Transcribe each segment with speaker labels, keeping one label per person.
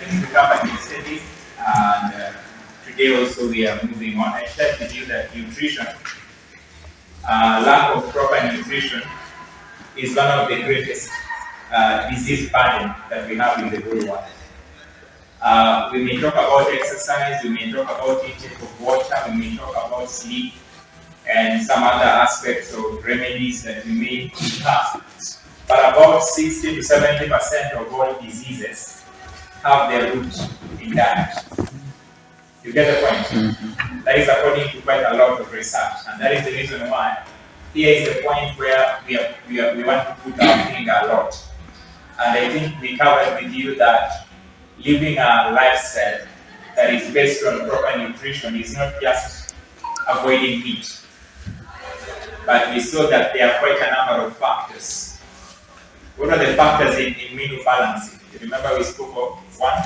Speaker 1: think we covered yesterday, and today also we are moving on. I shared with you that nutrition, lack of proper nutrition, is one of the greatest disease burden that we have in the whole world. We may talk about exercise, we may talk about intake of water, we may talk about sleep, and some other aspects of remedies that we may have. But about 60 to 70% of all diseases have their root in diet. You get the point? Mm-hmm. That is according to quite a lot of research, and that is the reason why here is the point where we want to put our finger a lot. And I think we covered with you that living a lifestyle that is based on proper nutrition is not just avoiding meat, but we saw that there are quite a number of factors. What are the factors in menu balancing? You remember we spoke of one?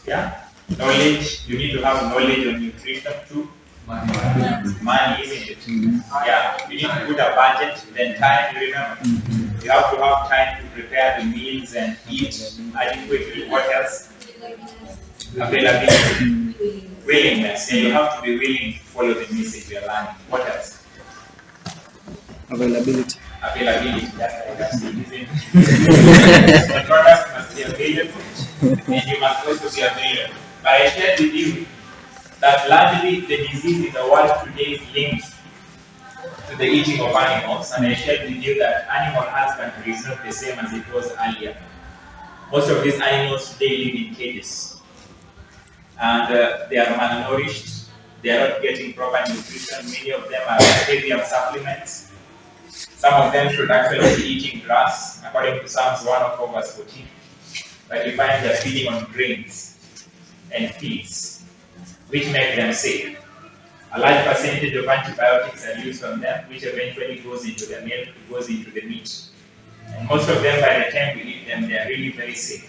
Speaker 1: Yeah? Knowledge. You need to have knowledge on nutrition too. Money, isn't it? Mm-hmm. Yeah. You need to put a budget, then time, you remember? Mm-hmm. You have to have time to prepare the meals and eat adequately. What else? Availability. Willingness. And you have to be willing to follow the message you are learning. What else?
Speaker 2: Availability.
Speaker 1: Availability. That's like I've seen, isn't it? The products must be available, and you must also be available. But I shared with you that largely the disease in the world today is linked to the eating of animals, and I shared with you that animal husbandry is not the same as it was earlier. Most of these animals today live in cages, and they are malnourished, they are not getting proper nutrition, many of them are heavy on supplements. Some of them should actually be eating grass, according to Psalms 104 verse 14. But you find they're feeding on grains and feeds, which make them sick. A large percentage of antibiotics are used on them, which eventually goes into the milk, goes into the meat. And most of them, by the time we eat them, they are really very sick.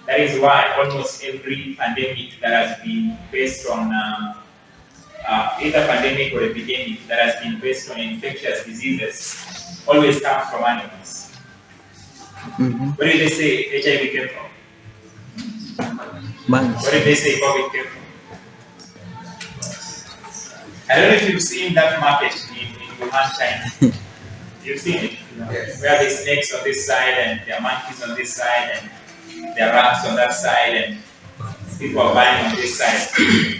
Speaker 1: That is why almost every pandemic that has been based on either pandemic or epidemic that has been based on infectious diseases always comes from animals. Mm-hmm. Where did they say HIV came from? Man. Where did they say COVID came from? I don't know if you've seen that market in Wuhan, China. You've seen it? Yes. Where the snakes on this side and there are monkeys on this side and there are rats on that side and people are buying on this side.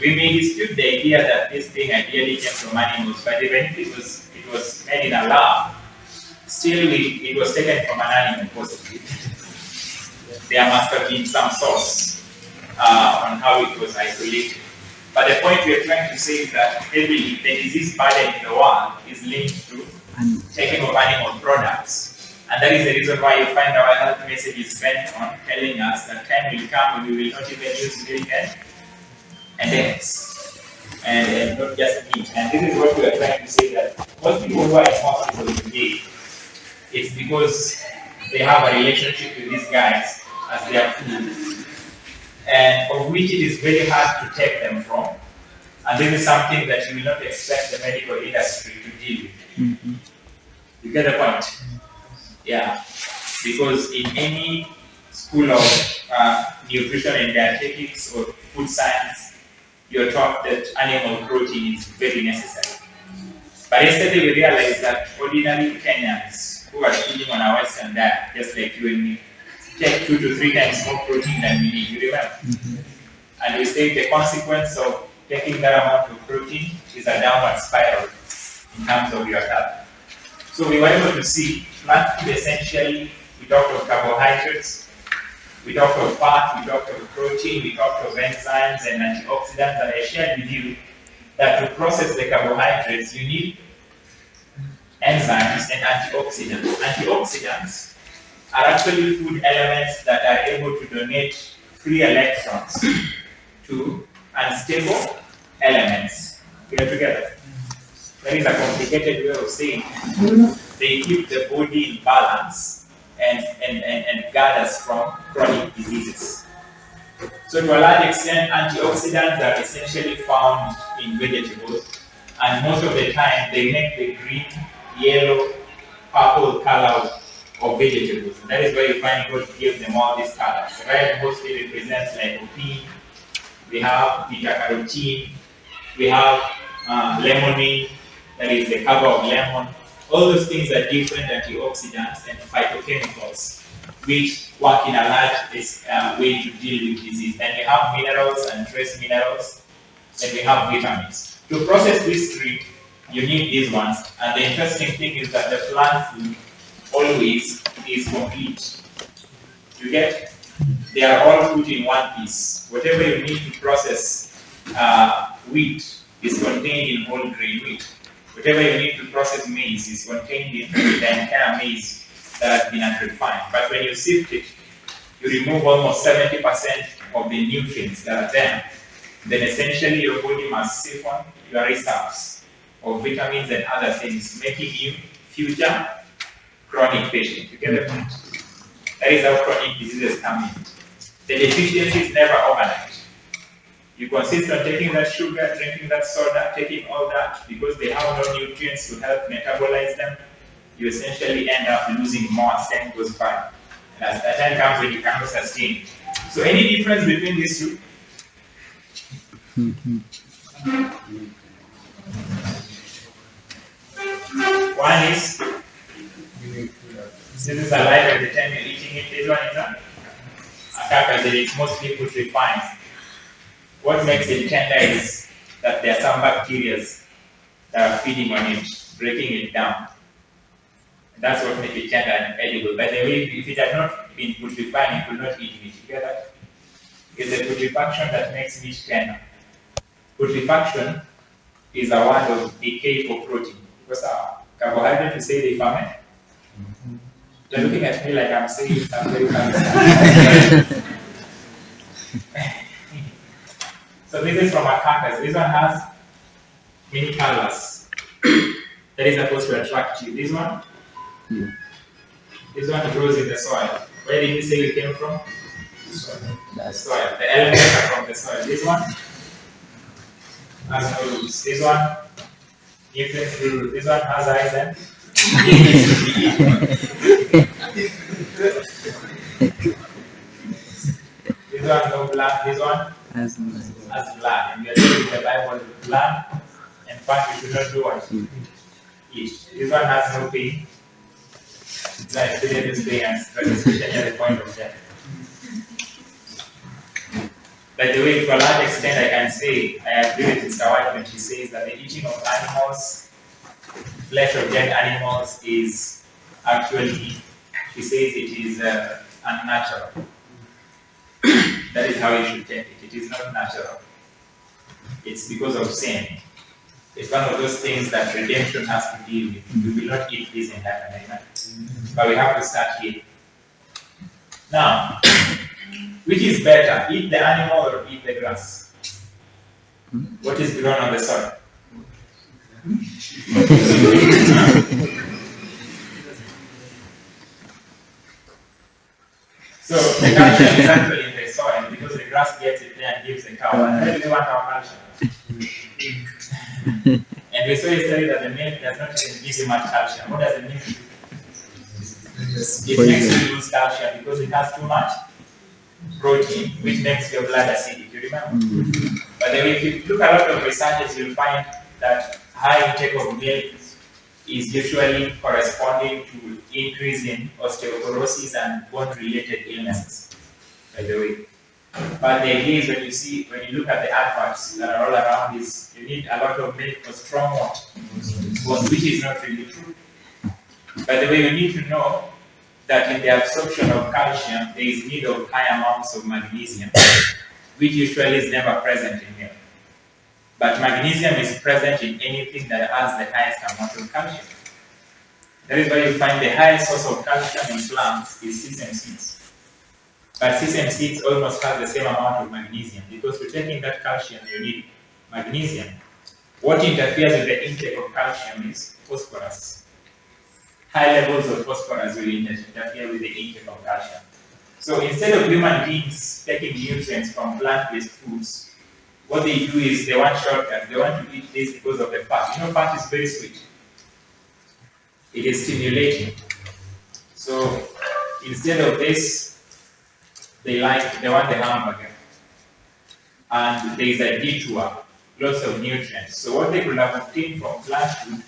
Speaker 1: We may dispute the idea that this thing ideally came from animals, but even if it was made in a lab, still it was taken from an animal possibly. There must have been some source on how it was isolated. But the point we are trying to say is that heavily the disease burden in the world is linked to taking of animal products. And that is the reason why you find our health message is bent on telling us that time will come when we will not even use milk and eggs, and not just meat. And this is what we are trying to say, that most people who are in hospital today, it's because they have a relationship with these guys as their food, and of which it is very hard to take them from. And this is something that you will not expect the medical industry to deal with. Mm-hmm. You get the point? Yeah, because in any school of nutrition and dietetics or food science, you're taught that animal protein is very necessary. But yesterday we realized that ordinary Kenyans who are feeding on our Western diet, just like you and me, take 2 to 3 times more protein than we need, you remember? Mm-hmm. And we say the consequence of taking that amount of protein is a downward spiral in terms of your health. So we were able to see plant food essentially, we talked of carbohydrates, we talked of fat, we talked of protein, we talked of enzymes and antioxidants, and I shared with you that to process the carbohydrates you need enzymes and antioxidants. Antioxidants are actually food elements that are able to donate free electrons to unstable elements. We are together. That is a complicated way of saying they keep the body in balance and guard us from chronic diseases. So to a large extent, antioxidants are essentially found in vegetables, and most of the time they make the green, yellow, purple color of vegetables. And that is why you find God gave them all these colors. Red mostly represents lycopene. We have beta-carotene. We have lemonine, that is the cover of lemon. All those things are different antioxidants and phytochemicals which work in a large way to deal with disease. Then we have minerals and trace minerals. Then we have vitamins. To process these three, you need these ones. And the interesting thing is that the plant food always is complete. You get? They are all put in one piece. Whatever you need to process wheat is contained in whole grain wheat. Whatever you need to process maize is contained in the entire maize that has been unrefined. But when you sift it, you remove almost 70% of the nutrients that are there. Then essentially your body must siphon your reserves of vitamins and other things, making you future chronic patient. You get the point? That is how chronic diseases come in. The deficiency is never overnight. You consist on taking that sugar, drinking that soda, taking all that, because they have no nutrients to help metabolize them. You essentially end up losing more as time goes by. And as that time comes when you cannot sustain. So any difference between these two? One is, this is alive at the time you're eating it. This one is a carcass, and it's mostly put refined. What makes it tender is that there are some bacteria that are feeding on it, breaking it down. And that's what makes it tender and edible. By the way, if it had not been putrefied, you could not eat meat. You get that? It's the putrefaction that makes meat tender. Putrefaction is a word of decay for protein. Because carbohydrate, you say they ferment. You're looking at me like I'm saying some very fancy. So this is from a carcass. This one has many colors. That is supposed to attract you. This one? Yeah. This one grows in the soil. Where did you say it came from? Soil. The soil. The elements are from the soil. This one has no roots. This one, nutrients through roots. This one has eyes and this one no blood. This one has blood. And we are reading the Bible with blood. In fact, we should not do what? Eat. This one has no pain. It's like experience pain, but especially at the point of death. By the way, to a large extent, I can say I agree with Mr. White when she says that the eating of animals, flesh of dead animals, is actually, she says it is unnatural. That is how you should take it. It is not natural. It's because of sin. It's one of those things that redemption has to deal with. We will not eat this in heaven, amen? But we have to start here. Now, which is better, eat the animal or eat the grass? What is grown on the soil? So the calcium is actually in the soil because the grass gets it there and gives the cow. And where do we want our calcium? And we saw yesterday that the milk does not even give you much calcium. What does the milk do? It makes you lose calcium because it has too much protein, which makes your blood acidic. You remember? But then if you look at a lot of researches, you'll find that high intake of milk is usually corresponding to increase in osteoporosis and bone-related illnesses, by the way. But the idea is when you look at the adverts that are all around is you need a lot of milk for strong what? Which is not really true. By the way, you need to know that in the absorption of calcium, there is need of high amounts of magnesium, which usually is never present in milk. But magnesium is present in anything that has the highest amount of calcium. That is why you find the highest source of calcium in plants is sesame seeds. But sesame seeds almost have the same amount of magnesium because to take in that calcium, you need magnesium. What interferes with the intake of calcium is phosphorus. High levels of phosphorus will interfere with the intake of calcium. So instead of human beings taking nutrients from plant-based foods, what they do is they want shortcuts. They want to eat this because of the fat. You know, fat is very sweet. It is stimulating. So instead of this, they want the hamburger. And there is a detour, lots of nutrients. So what they could have obtained from plant food,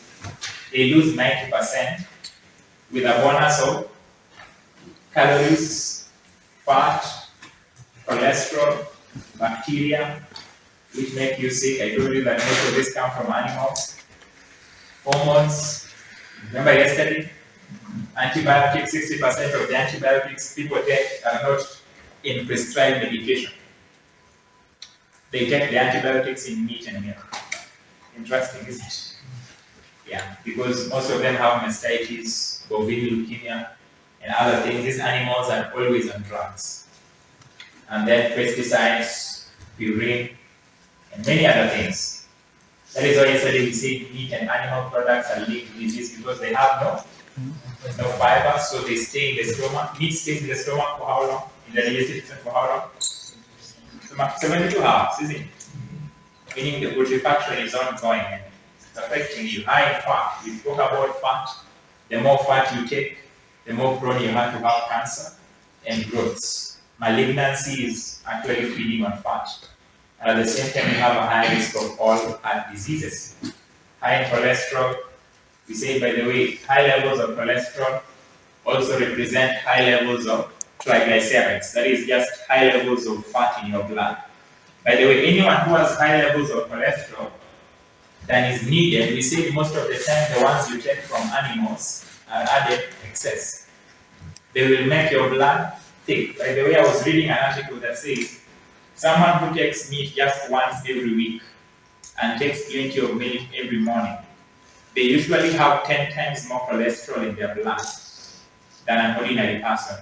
Speaker 1: they lose 90% with a bonus of calories, fat, cholesterol, bacteria, which make you sick. I told you that most of this come from animals. Hormones. Remember yesterday? Antibiotics, 60% of the antibiotics people take are not in prescribed medication. They take the antibiotics in meat and milk. Interesting, isn't it? Yeah, because most of them have mastitis, bovine leukemia, and other things. These animals are always on drugs. And then pesticides, purine, and many other things. That is why yesterday we said meat and animal products are linked to disease because they have no fiber, so they stay in the stomach. Meat stays in the stomach for how long? In the digestive system for how long? 72 hours, isn't it? Meaning the putrefaction is ongoing and it's affecting you. High in fat. We spoke about fat. The more fat you take, the more prone you have to have cancer and growths. Malignancy is actually feeding on fat. And at the same time, you have a high risk of all heart diseases. High in cholesterol. We say, by the way, high levels of cholesterol also represent high levels of triglycerides. That is just high levels of fat in your blood. By the way, anyone who has high levels of cholesterol than is needed, we say most of the time the ones you take from animals are added excess. They will make your blood thick. By the way, I was reading an article that says someone who takes meat just once every week and takes plenty of milk every morning, they usually have 10 times more cholesterol in their blood than an ordinary person.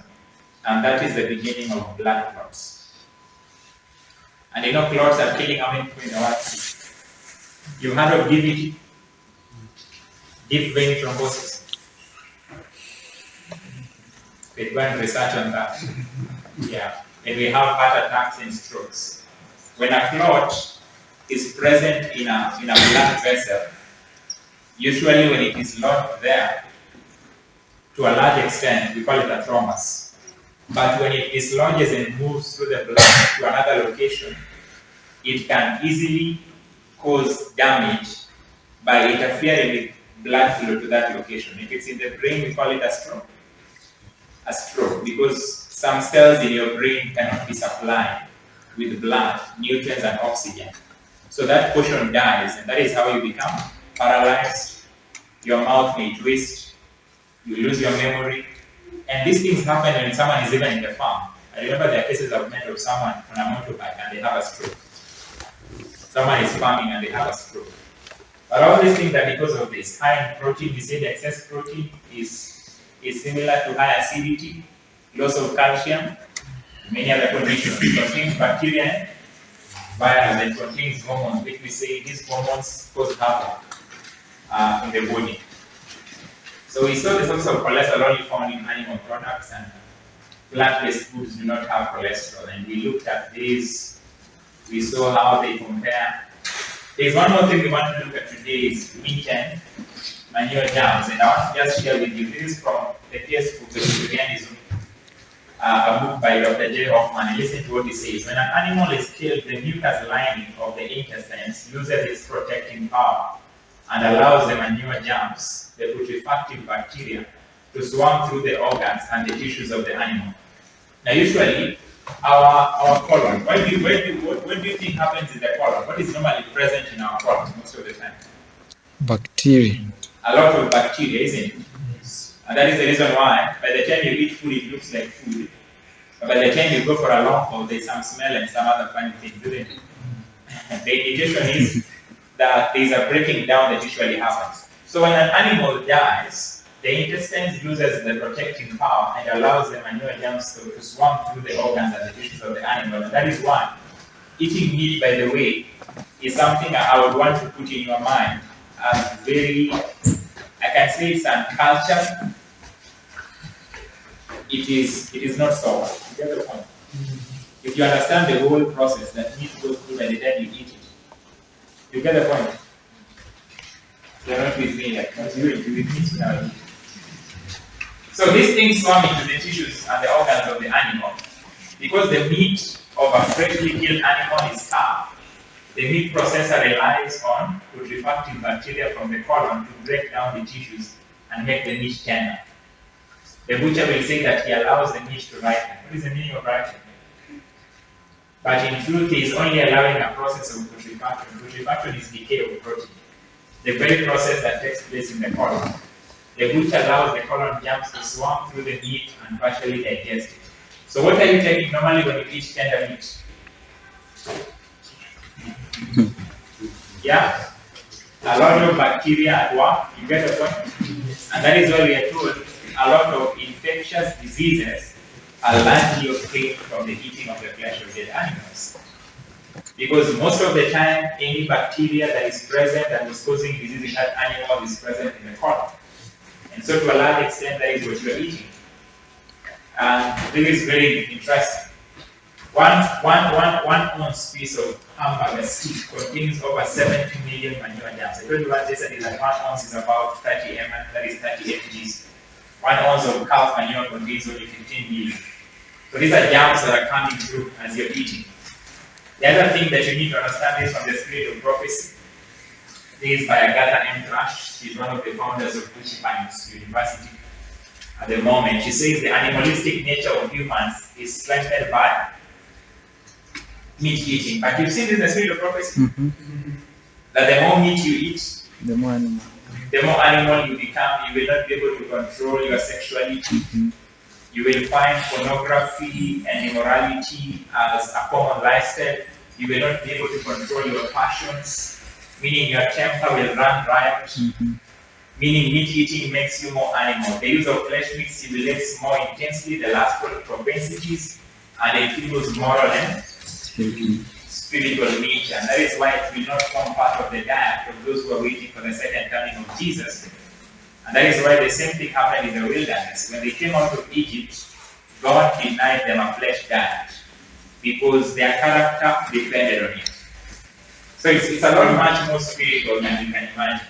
Speaker 1: And that is the beginning of blood clots. And you know clots are killing how many people in the world? You've heard of DVT? Deep vein thrombosis. They go and research on that. Yeah. And we have heart attacks and strokes. When a clot is present in a blood vessel, usually when it is lodged there, to a large extent, we call it a thrombus. But when it dislodges and moves through the blood to another location, it can easily cause damage by interfering with blood flow to that location. If it's in the brain, we call it a stroke. A stroke, because some cells in your brain cannot be supplied with blood, nutrients, and oxygen. So that portion dies, and that is how you become paralyzed. Your mouth may twist, you lose your memory. And these things happen when someone is even in the farm. I remember there are cases I've met of someone on a motorbike and they have a stroke. Someone is farming and they have a stroke. But all these things are because of this. High in protein, we say the excess protein is similar to high acidity, loss of calcium, many other conditions. It contains bacteria and virus, and contains hormones, which we say these hormones cause havoc in the body. So we saw the source of cholesterol only found in animal products, and plant-based foods do not have cholesterol. And we looked at these, we saw how they compare. There's one more thing we want to look at today is meat and manure germs. And I want to just share with you, this is from the textbook Vegetarianism, a book by Dr. J. Hoffman. And listen to what he says. When an animal is killed, the mucus lining of the intestines loses its protecting power and allows the manure germs, the putrefactive bacteria, to swarm through the organs and the tissues of the animal. Now, usually, our colon, what do you think happens in the colon? What is normally present in our colon most of the time?
Speaker 2: Bacteria.
Speaker 1: A lot of bacteria, isn't it? Yes. And that is the reason why, by the time you eat food, it looks like food. But by the time you go for a long haul, there's some smell and some other funny things, isn't it? The indication is that there's a breaking down that usually happens. So when an animal dies, the intestines loses the protecting power and allows the manure germs to swarm through the organs and the tissues of the animal. And that is why eating meat, by the way, is something I would want to put in your mind as very, I can say it's uncultured. It is not sober. You get the point? If you understand the whole process that meat goes through by the time you eat it, you get the point? You're not with me, like, not you with me now. So these things swam into the tissues and the organs of the animal. Because the meat of a freshly killed animal is tough, the meat processor relies on putrefactive bacteria from the colon to break down the tissues and make the meat tender. The butcher will say that he allows the meat to ripen. What is the meaning of ripen? But in truth, he is only allowing a process of putrefaction. Putrefaction is decay of protein, the very process that takes place in the colon. The butcher allows the colon germs to swarm through the meat and partially digest it. So what are you taking normally when you eat tender meat? Yeah? A lot of bacteria at work, you get the point? And that is why we are told a lot of infectious diseases are largely obtained from the eating of the flesh of dead animals. Because most of the time, any bacteria that is present and is causing disease in that animal is present in the colon. And so to a large extent, that is what you are eating. And this is very interesting. One ounce piece of hamburger steak contains over 70 million manure germs. I told you what they said is that 1 ounce is about 30 ml, that is 30 mgs. 1 ounce of calf manure contains only 15 million. So these are germs that are coming through as you're eating. The other thing that you need to understand is from the spirit of prophecy. This is by Agatha M. Thrush. She's one of the founders of Pines University at the moment. She says the animalistic nature of humans is strengthened by meat eating. But you've seen this in the spirit of prophecy? That the more meat you eat,
Speaker 2: The more animal.
Speaker 1: the more animal you become. You will not be able to control your sexuality. You will find pornography and immorality as a common lifestyle. You will not be able to control your passions, meaning your temper will run riot. Meaning meat eating makes you more animal. The use of flesh meat stimulates more intensely the lustful propensities and it fuels moral and spiritual nature. And that is why it will not form part of the diet of those who are waiting for the second coming of Jesus. And that is why the same thing happened in the wilderness. When they came out of Egypt, God denied them a flesh diet because their character depended on it. So it's a lot much more spiritual than you can imagine.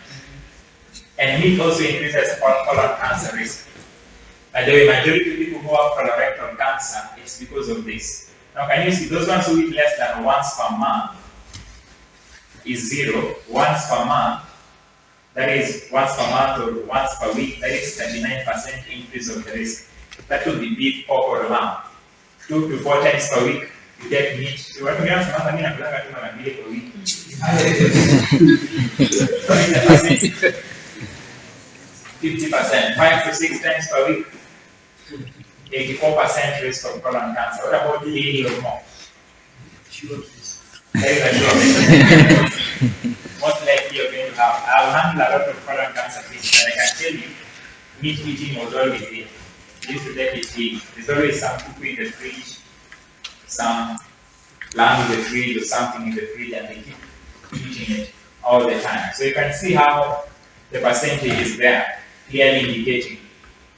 Speaker 1: And meat also increases colon cancer risk. By the way, majority of people who have colorectal cancer, it's because of this. Now can you see those ones who eat less than once per month is 0. Once per month, that is once per month or once per week, that is 39% increase of the risk. That would be beef, pork, or lamb. 2 to 4 times per week, you get meat. You want to get some money and per week. 50%, 5 to 6 times per week. 84% risk of colon cancer. What about daily or more? Sure. There is a sure. Most likely you're going to have. I'll handle a lot of colon cancer cases, and I can tell you, meat eating was always there. We used to take it big. There's always some cookie in the fridge, some lamb in the fridge, or something in the fridge, and they keep eating it all the time. So you can see how the percentage is there, clearly indicating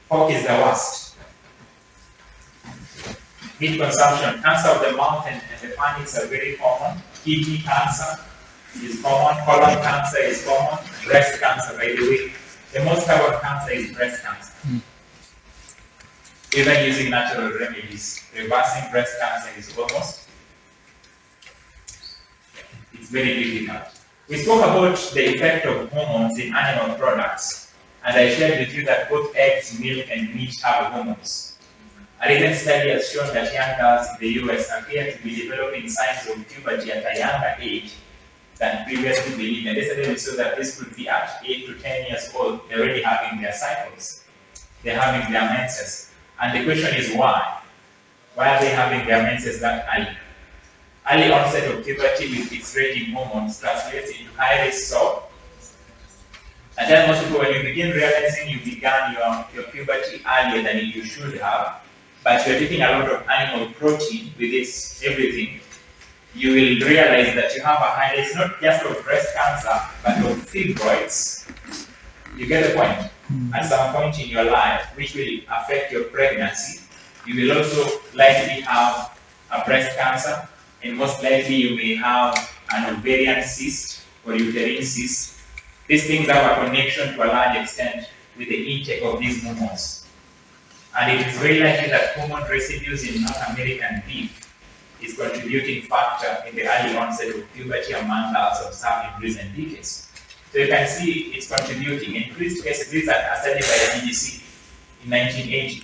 Speaker 1: pork is the worst. Meat consumption, cancer of the mouth and the pharynx are very common. Kidney cancer is common, colon cancer is common, breast cancer, by the way. The most common cancer is breast cancer. Even using natural remedies, reversing breast cancer is almost, it's very difficult. We spoke about the effect of hormones in animal products, and I shared with you that both eggs, milk, and meat have hormones. A recent study has shown that young girls in the US appear to be developing signs of puberty at a younger age than previously believed. And yesterday we saw that this could be at 8 to 10 years old, they're already having their cycles. They're having their menses. And the question is why? Why are they having their menses that early? Early onset of puberty with its raging hormones translates into high risk of. And then most people, when you begin realizing you began your puberty earlier than you should have, but you're taking a lot of animal protein with this everything, you will realize that you have a high risk not just of breast cancer, but of fibroids. You get the point? At some point in your life, which will affect your pregnancy, you will also likely have a breast cancer, and most likely you may have an ovarian cyst or uterine cyst. These things have a connection to a large extent with the intake of these hormones. And it is very likely that hormone residues in North American beef is contributing factor in the early onset of puberty among girls observed in recent decades. So you can see it's contributing. Increased cases, these are studied by the CDC in 1980.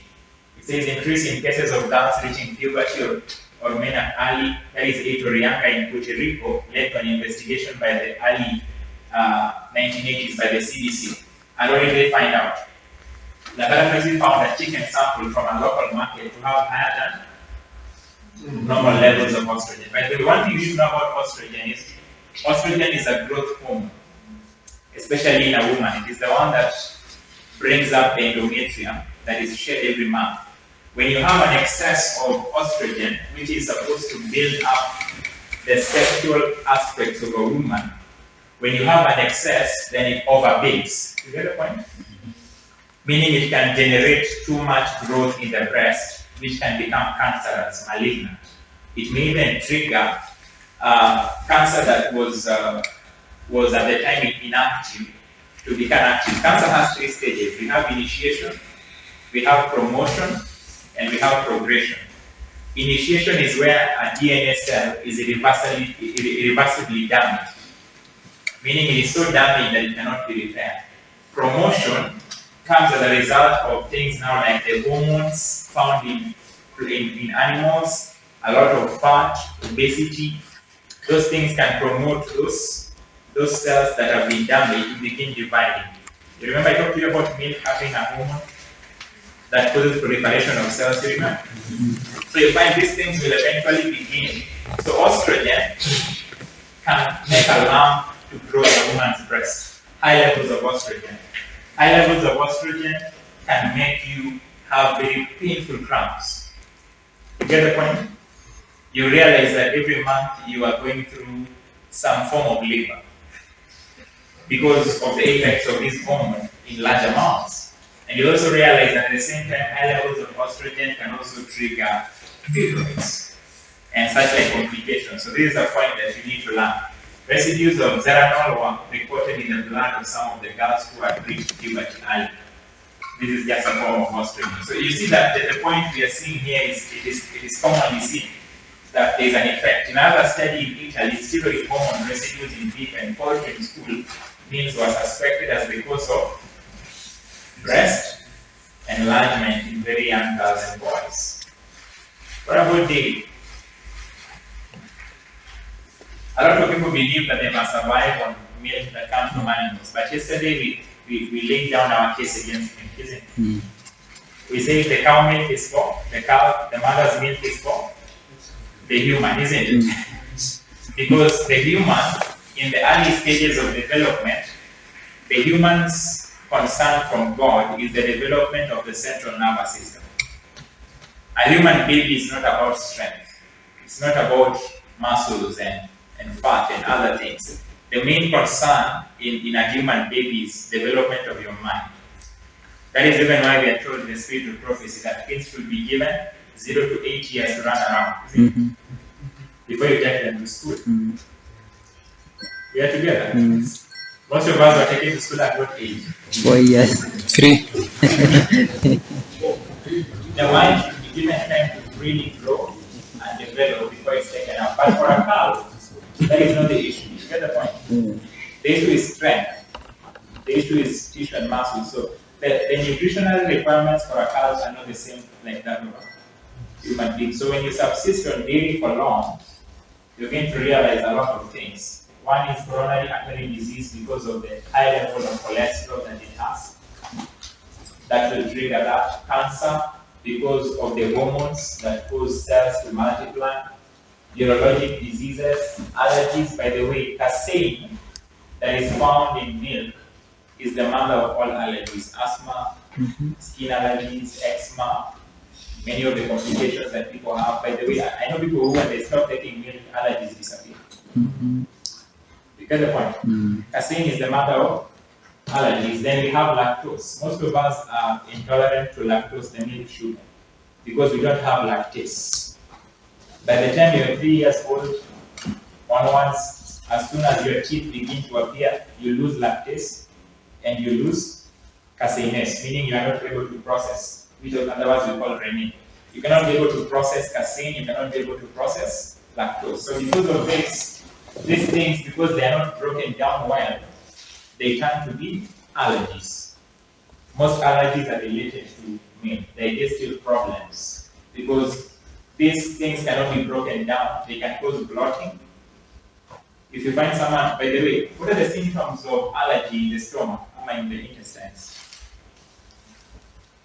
Speaker 1: It says increase in cases of girls reaching puberty or men at early, that is 8 or younger in Puerto Rico, led to an investigation by the early 1980s by the CDC. And what did they find out? The laboratory found a chicken sample from a local market to have higher than normal levels of estrogen. But the one thing you should know about estrogen is a growth hormone, especially in a woman. It is the one that brings up the endometrium that is shed every month. When you have an excess of estrogen, which is supposed to build up the sexual aspects of a woman, when you have an excess, then it overbuilds. You get the point? Meaning it can generate too much growth in the breast, which can become cancerous, malignant. It may even trigger cancer that was at the time inactive to become active. Cancer has 3 stages. We have initiation, we have promotion, and we have progression. Initiation is where a DNA cell is irreversibly damaged, meaning it is so damaged that it cannot be repaired. Promotion comes as a result of things now like the hormones found in animals, a lot of fat, obesity. Those things can promote those cells that have been damaged to begin dividing. You remember I talked to you about milk having a hormone that causes proliferation of cells, you remember? So you find these things will eventually begin. So estrogen can make a lump to grow in a woman's breast. High levels of estrogen. High levels of estrogen can make you have very painful cramps. You get the point? You realize that every month you are going through some form of labor because of the effects of this hormone in large amounts. And you also realize that at the same time, high levels of estrogen can also trigger fibroids and such like complications. So this is a point that you need to learn. Residues of zeranol were reported in the blood of some of the girls who had reached puberty early. This is just a form of estrogen. So you see that the point we are seeing here is it is commonly seen that there is an effect. In another study in Italy, steroid hormone residues in beef and poultry in school means were suspected as the cause of breast enlargement in very young girls and boys. What about dairy? A lot of people believe that they must survive on milk that comes from animals. But yesterday we laid down our case against milk, isn't it? We say the cow milk is for, the mother's milk is for the human, isn't it? Because the human, in the early stages of development, the human's concern from God is the development of the central nervous system. A human baby is not about strength. It's not about muscles and fat and other things. The main concern in a human baby is development of your mind. That is even why we are told in the spirit of prophecy that kids should be given 0 to 8 years to run around before you take them to school. We are together. Most of us are taken to school at what age?
Speaker 2: 4 years. 3.
Speaker 1: The mind should be given time to really grow and develop before it's taken out. But for a cow, that is not the issue. You get the point? The issue is strength. The issue is tissue and muscle. So the nutritional requirements for a cow are not the same like that of a human being. So when you subsist on dairy for long, you're going to realize a lot of things. One is coronary artery disease because of the high level of cholesterol that it has. That will trigger that. Cancer because of the hormones that cause cells to multiply. Urologic diseases, allergies. By the way, casein that is found in milk is the mother of all allergies. Asthma, skin allergies, eczema, many of the complications that people have. By the way, I know people who, when they stop taking milk, allergies disappear. You get the point? Casein is the mother of allergies. Then we have lactose. Most of us are intolerant to lactose, the milk sugar, because we don't have lactase. By the time you're 3 years old, onwards, as soon as your teeth begin to appear, you lose lactase and you lose caseinase, meaning you are not able to process which otherwise we call renin. You cannot be able to process casein, you cannot be able to process lactose. So because of this, these things, because they are not broken down well, they tend to be allergies. Most allergies are related to milk, digestive problems, because these things cannot be broken down. They can cause bloating. If you find someone, by the way, what are the symptoms of allergy in the stomach, in the intestines?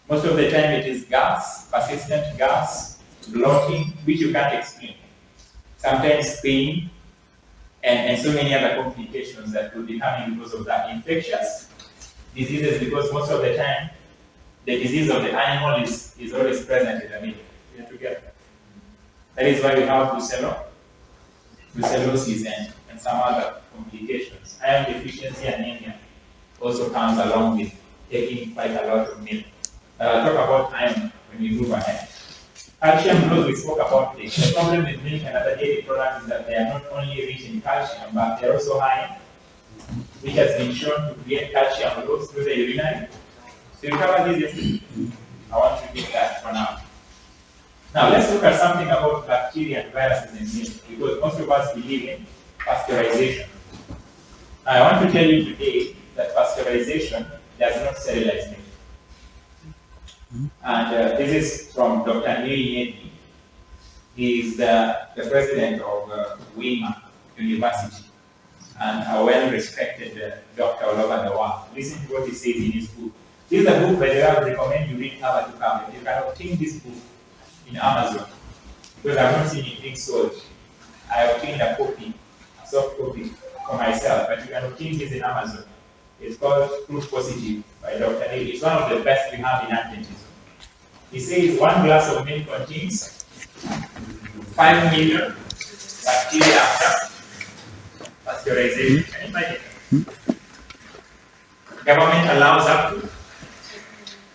Speaker 1: Most of the time it is gas, persistent gas, bloating, which you can't explain. Sometimes pain, and so many other complications that will be coming because of that. Infectious diseases, because most of the time, the disease of the animal is always present in the middle. We are together. That is why we have brucellosis and some other complications. Iron deficiency anemia also comes along with taking quite a lot of milk. I'll talk about iron when we move ahead. Calcium loss, we spoke about this. The problem with milk and other dairy products is that they are not only rich in calcium, but they're also high, which has been shown to create calcium loss through the urinary. So you cover this yesterday. I want to get that for now. Now let's look at something about bacteria and viruses in milk, because most of us believe in pasteurization. Now, I want to tell you today that pasteurization does not sterilize milk. And this is from Dr. UoNSDA. He is the president of Weimar University and a well-respected doctor all over the world. Listen to what he says in his book. This is a book, by the way, I would recommend you read cover to cover. You can obtain this book in Amazon, because I've not seen it being sold. I obtained a copy, a soft copy for myself, but you can obtain this in Amazon. It's called Proof Positive by Dr. Neil. It's one of the best we have in Antioxidants. He says 1 glass of milk contains 5 million bacteria after pasteurization. Can you imagine? Government allows up to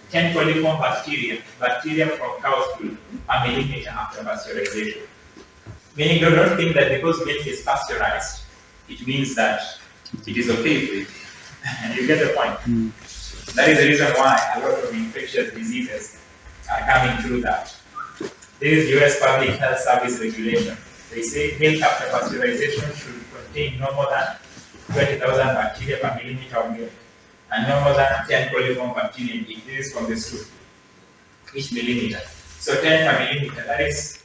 Speaker 1: 10 coliform bacteria from cow stool per millimeter after pasteurization. Meaning, don't think that because milk is pasteurized, it means that it is okay for you. And you get the point. That is the reason why a lot of infectious diseases are coming through that. This is US Public Health Service regulation. They say milk after pasteurization should contain no more than 20,000 bacteria per millimeter of milk, and no more than 10 coliform bacteria in each. This is from the stool, each millimeter. So 10 per millimeter, that is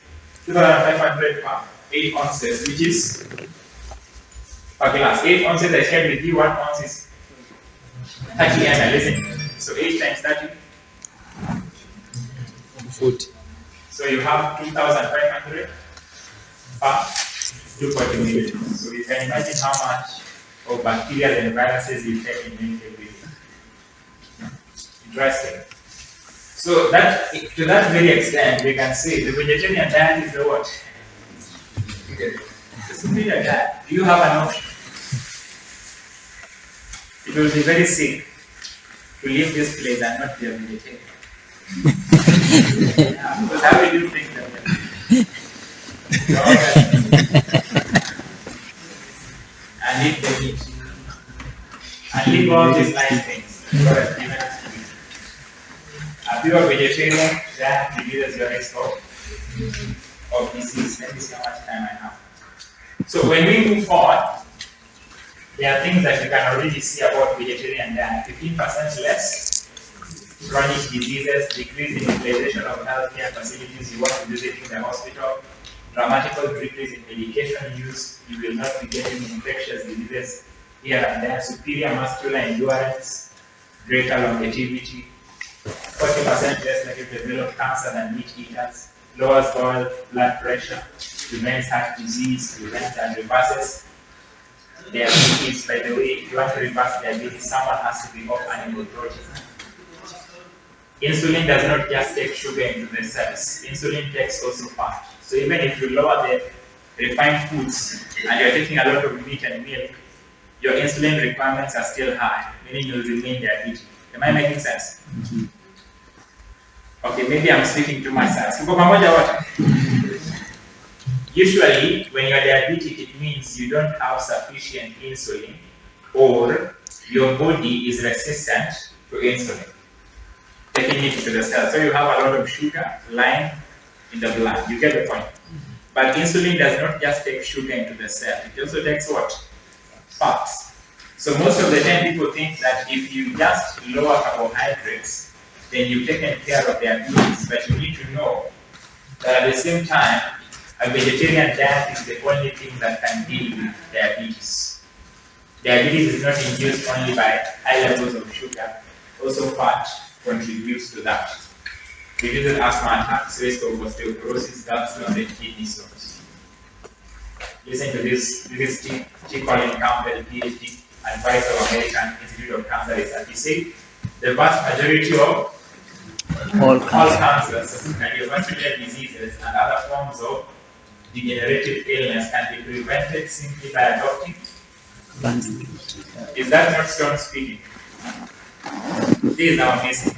Speaker 1: 2,500 per 8 ounces, which is per glass. 8 ounces, I shared with you, 1 ounce is 30 ml, isn't it? So 8 times 30?
Speaker 2: 40.
Speaker 1: So you have 2,500 per 240 milliliters. So you can imagine how much of bacteria and viruses you take in milk every day. Interesting. So that, to that very extent, we can say the vegetarian diet is the what? The superior diet. Do you have an option? It will be very sick to leave this place and not be a vegetarian. Because how will you think that? And eat the meat. And leave all these nice things. God has given us to eat. If you are vegetarian, that reduces your risk of disease. Let me see how much time I have. So when we move forward, there are things that you can already see about vegetarian diet. 15% less chronic diseases, decrease in utilization of healthcare facilities, you won't be visiting the hospital, dramatical decrease in medication use, you will not be getting infectious diseases here and there, superior muscular endurance, greater longevity, 40% less likely to develop cancer than meat eaters, lowers blood pressure, prevents heart disease, prevents and reverses diabetes. By the way, if you want to reverse diabetes, someone has to be off animal protein. Insulin does not just take sugar into the cells. Insulin takes also fat. So even if you lower the refined foods and you're taking a lot of meat and milk, your insulin requirements are still high, meaning you'll remain diabetic. Am I making sense? Okay, maybe I'm speaking too much sense. Usually, when you're diabetic, it means you don't have sufficient insulin or your body is resistant to insulin. taking it to the cell. So you have a lot of sugar lying in the blood. You get the point. But insulin does not just take sugar into the cell. It also takes what? Fats. So most of the time people think that if you just lower carbohydrates, then you've taken care of diabetes. But you need to know that at the same time, a vegetarian diet is the only thing that can deal with diabetes. Diabetes is not induced only by high levels of sugar. Also fat contributes to that. Reduces asthma attacks, risk of osteoporosis, gallstones, and kidney stones. Listen to this. This is T. Colin Campbell, PhD, advisor of American Institute of Cancer Research. He said the vast majority of all cancers, cardiovascular diseases, and other forms of degenerative illness can be prevented simply by adopting. Is that not strong speaking? This is our message.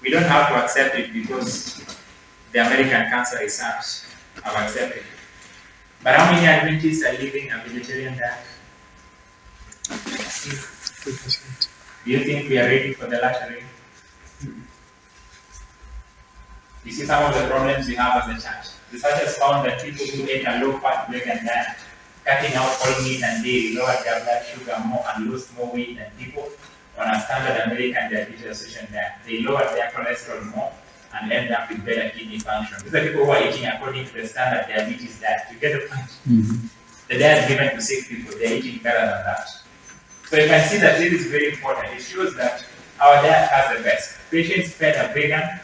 Speaker 1: We don't have to accept it because the American Cancer Research have accepted it. But how many Adventists are living a vegetarian diet? Do you think we are ready for the latter? You see some of the problems we have as a church. Research has found that people who ate a low-fat vegan diet, cutting out all meat and dairy, lowered their blood sugar more and lost more weight than people on a standard American Diabetes Association diet. They lowered their cholesterol more and end up with better kidney function. These are people who are eating according to the standard diabetes diet. You get the point? Mm-hmm. The diet given to sick people, they're eating better than that. So you can see that this is very important. It shows that our diet has the best. Patients fed a vegan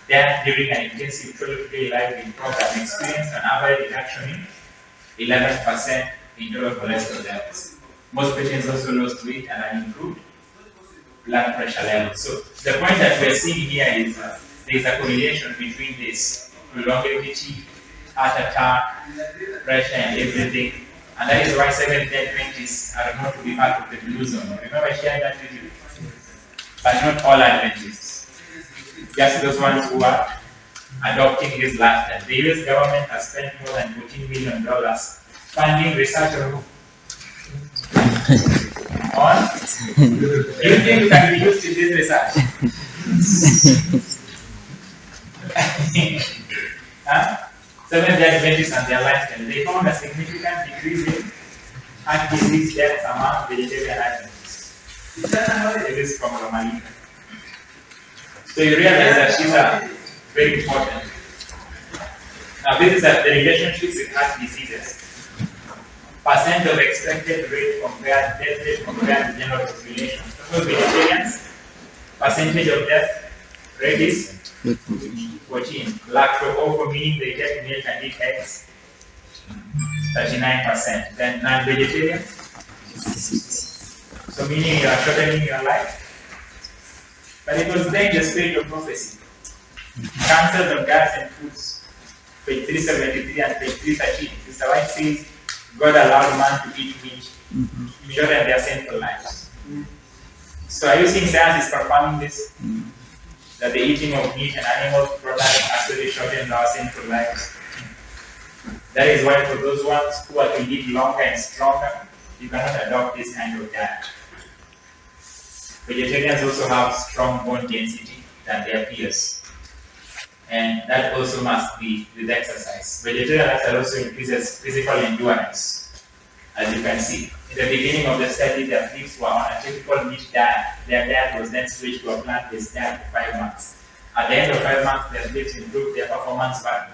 Speaker 1: diet during an intensive 12-day live feeding program experienced an average reduction in 11% in total cholesterol levels. Most patients also lost weight and improved blood pressure levels. So the point that we're seeing here is there is a correlation between this longevity, heart attack, pressure, and everything. And that is why Seventh-day Adventists are not to be part of the blue zone. Remember sharing that with you? But not all Adventists. Just those ones who are adopting this lifestyle. The US government has spent more than $14 million funding research on anything can be used in this research. Seventh-day Adventists and their lifestyle, they found a significant decrease in heart disease deaths among vegetarian Adventists. It is from Romania. So you realize that these are very important. Now this is the relationships with heart diseases. Percent of expected rate compared death rate compared to general population. For vegetarians, percentage of death rate is 14. Lacto-ovo, meaning they take milk and eat eggs, 39%. Then non-vegetarian, so meaning you are shortening your life. But it was then the spirit of prophecy. Cancers of guts and foods, page 373 and page 313. Mr. White says, God allowed man to eat meat, shorten their sinful lives. So are you seeing science is confirming this? That the eating of meat and animal products actually shortens our sinful lives. That is why for those ones who are to live longer and stronger, you cannot adopt this kind of diet. Vegetarians also have strong bone density than their peers. And that also must be with exercise. Vegetarian lifestyle also increases physical endurance, as you can see. In the beginning of the study, the athletes were on a typical meat diet. Their diet was then switched to a plant-based diet for 5 months. At the end of 5 months, the athletes improved their performance back.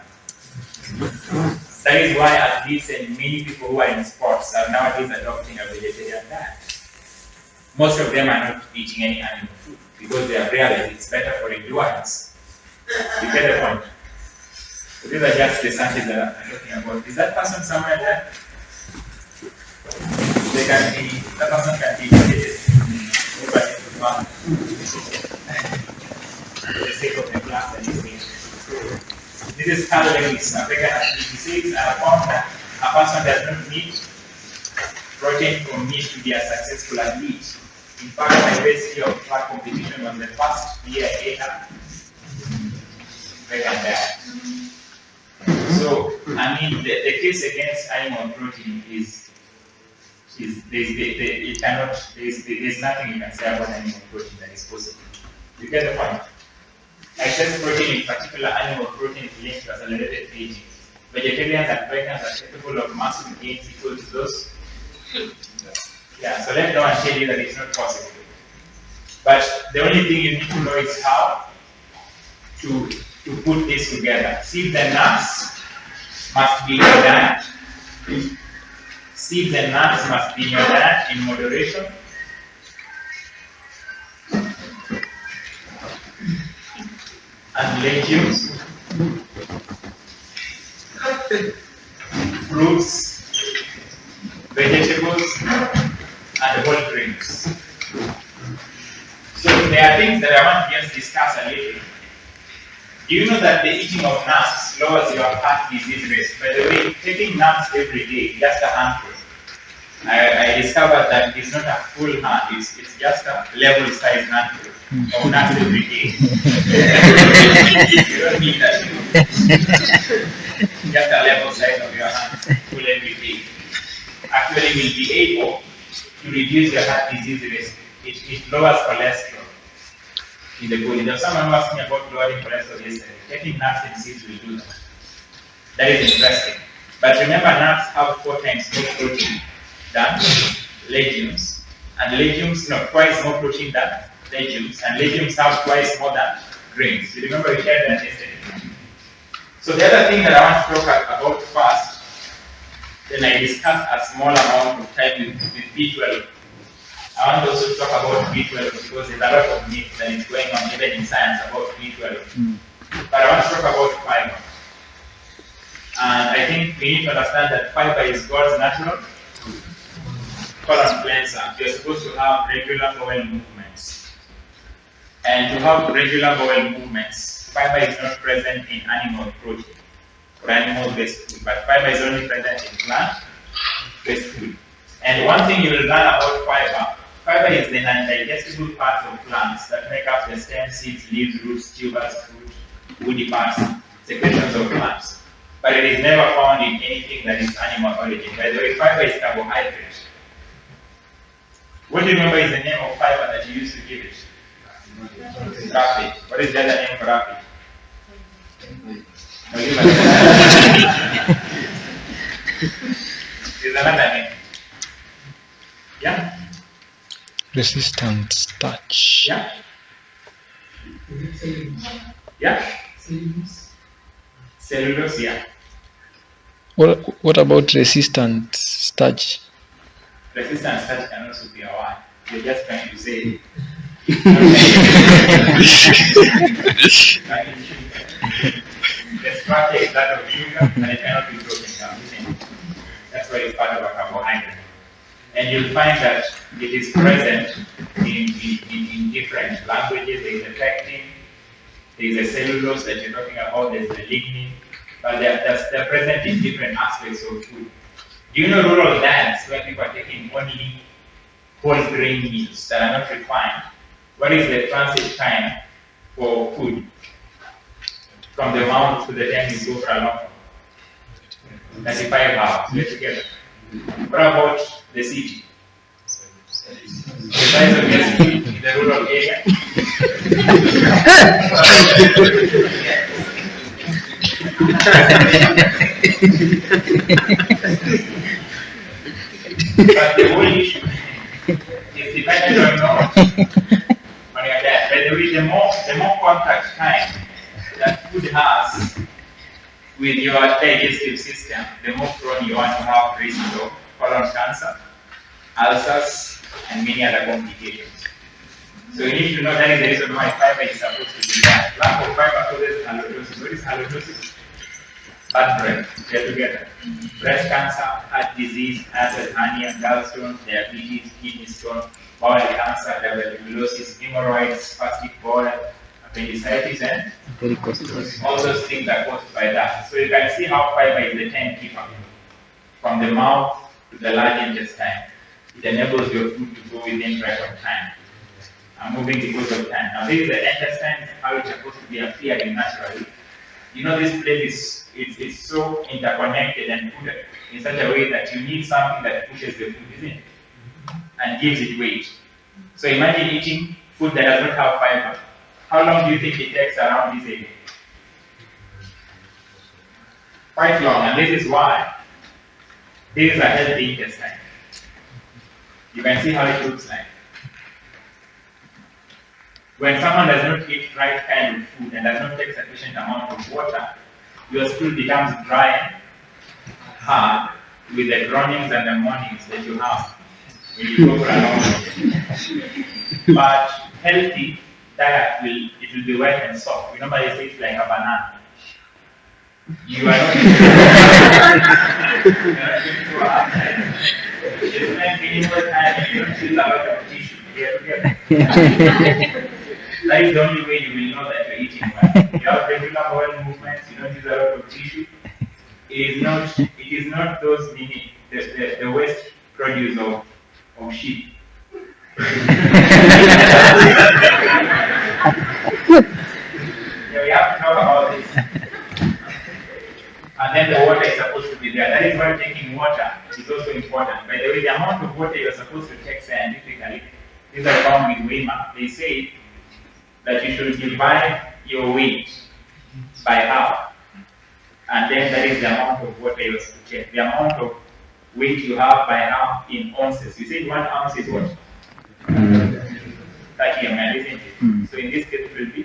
Speaker 1: That is why athletes and many people who are in sports are nowadays adopting a vegetarian diet. Most of them are not eating any animal food because they have realized it's better for endurance. You get the point? So these are just researches that I'm talking about. Is that person somewhere there? They can be, that person can be educated. Nobody to fun. For the sake of the class and education. This is Carl Lewis, a vegan athlete. He says, I found that a person does not need protein from meat to be a successful athlete. In fact, my best year of track competition was the first year I ate a vegan diet. So, I mean, the case against animal protein is there's nothing you can say about animal protein that is positive. You get the point? Excess protein, in particular animal protein, is linked to accelerated aging. Vegetarians and vegans are capable of massive gains equal to those. Yeah, so let no one tell you that it's not possible. But the only thing you need to know is how to put this together. Seeds and nuts must be in your diet. Seeds and nuts must be in your diet in moderation. And legumes, fruits, vegetables, and whole grains. So there are things that I want to just discuss a little. Do you know that the eating of nuts lowers your heart disease risk? By the way, taking nuts every day, just a handful. I discovered that it's not a full hand, it's just a level size handful of nuts every day. You don't need that. Just a level size of your hand full every day. Actually will be able to reduce your heart disease risk. It lowers cholesterol in the body. There's someone who asked me about lowering cholesterol yesterday. Taking nuts and seeds will do that. That is interesting. But remember, nuts have 4 times more protein than legumes. And legumes, twice more protein than legumes. And legumes have twice more than grains. You remember we shared that yesterday. So the other thing that I want to talk about first, then I discuss a small amount of time with B12. I want also to talk about B12 because there's a lot of myth that is going on even in science about B12. But I want to talk about fiber. And I think we need to understand that fiber is God's natural colon cleanser. You're supposed to have regular bowel movements. And to have regular bowel movements, fiber is not present in animal protein or animal-based food, but fiber is only present in plant-based food. And one thing you will learn about fiber is the non-digestible parts of plants that make up the stem, seeds, leaves, roots, tubers, fruit, woody parts, secretions of plants. But it is never found in anything that is animal origin. By the way, fiber is carbohydrate. What do you remember is the name of fiber that you used to give it? Rapid. What is the other name for rapid? There's another name. Yeah?
Speaker 2: Resistant starch.
Speaker 1: Yeah? Yeah? Cellulose, yeah.
Speaker 2: What about resistant starch?
Speaker 1: Resistant starch can also be a word. You're just trying to say the structure is that of sugar and it cannot be broken down. That's why it's part of a carbohydrate. And you'll find that it is present in different languages. There is a pectin, there is a cellulose that you're talking about, there's the lignin, but they're present in different aspects of food. Do you know rural diets where people are taking only whole grain meals that are not refined? What is the transit time for food from the mouth to the time you go for a long 35 hours? We're together. What about the city? The size of your city in the rural area? But the whole issue is dependent on your diet. By the way, the more contact time that food has with your digestive system, the more prone you want to have risk of colon cancer, ulcers, and many other complications. So you need to know that is the reason why fiber is supposed to be there. Lack of fiber causes halitosis. What is halitosis? Bad breath. Get together. Breast cancer, heart disease, acid hernia, gallstones, diabetes, kidney stone, bowel cancer, tuberculosis, hemorrhoids, spastic bowel, appendicitis, and all those things are caused by that. So you can see how fiber is the timekeeper from the mouth to the large intestine. It enables your food to go within record time. I'm moving because of time. Now this is the intestine, how it's supposed to be appearing naturally. You know, this place is so interconnected and put in such a way that you need something that pushes the food, isn't it? And gives it weight. So imagine eating food that does not have fiber. How long do you think it takes around this area? Quite long, and this is why this is a healthy intestine. You can see how it looks like. When someone does not eat right kind of food and does not take sufficient amount of water, your stool becomes dry, hard, with the groanings and the moanings that you have when you go for a long day. But healthy diet will be wet and soft. We normally say it's like a banana. You are not going through a hard time. You spend minimal time and you don't use a lot of tissue. That is the only way you will know that you're eating well. You have regular bowel movements, you don't use a lot of tissue. It is not those the waste produce of sheep. Yeah, we have to talk about this. And then the water is supposed to be there. That is why taking water is also important. By the way, the amount of water you're supposed to take scientifically, these are found with Weimar. They say that you should divide your weight by half. And then that is the amount of water you're supposed to take. The amount of weight you have by half in ounces. You said 1 ounce is what? 30 ml, isn't it? So in this case, it will be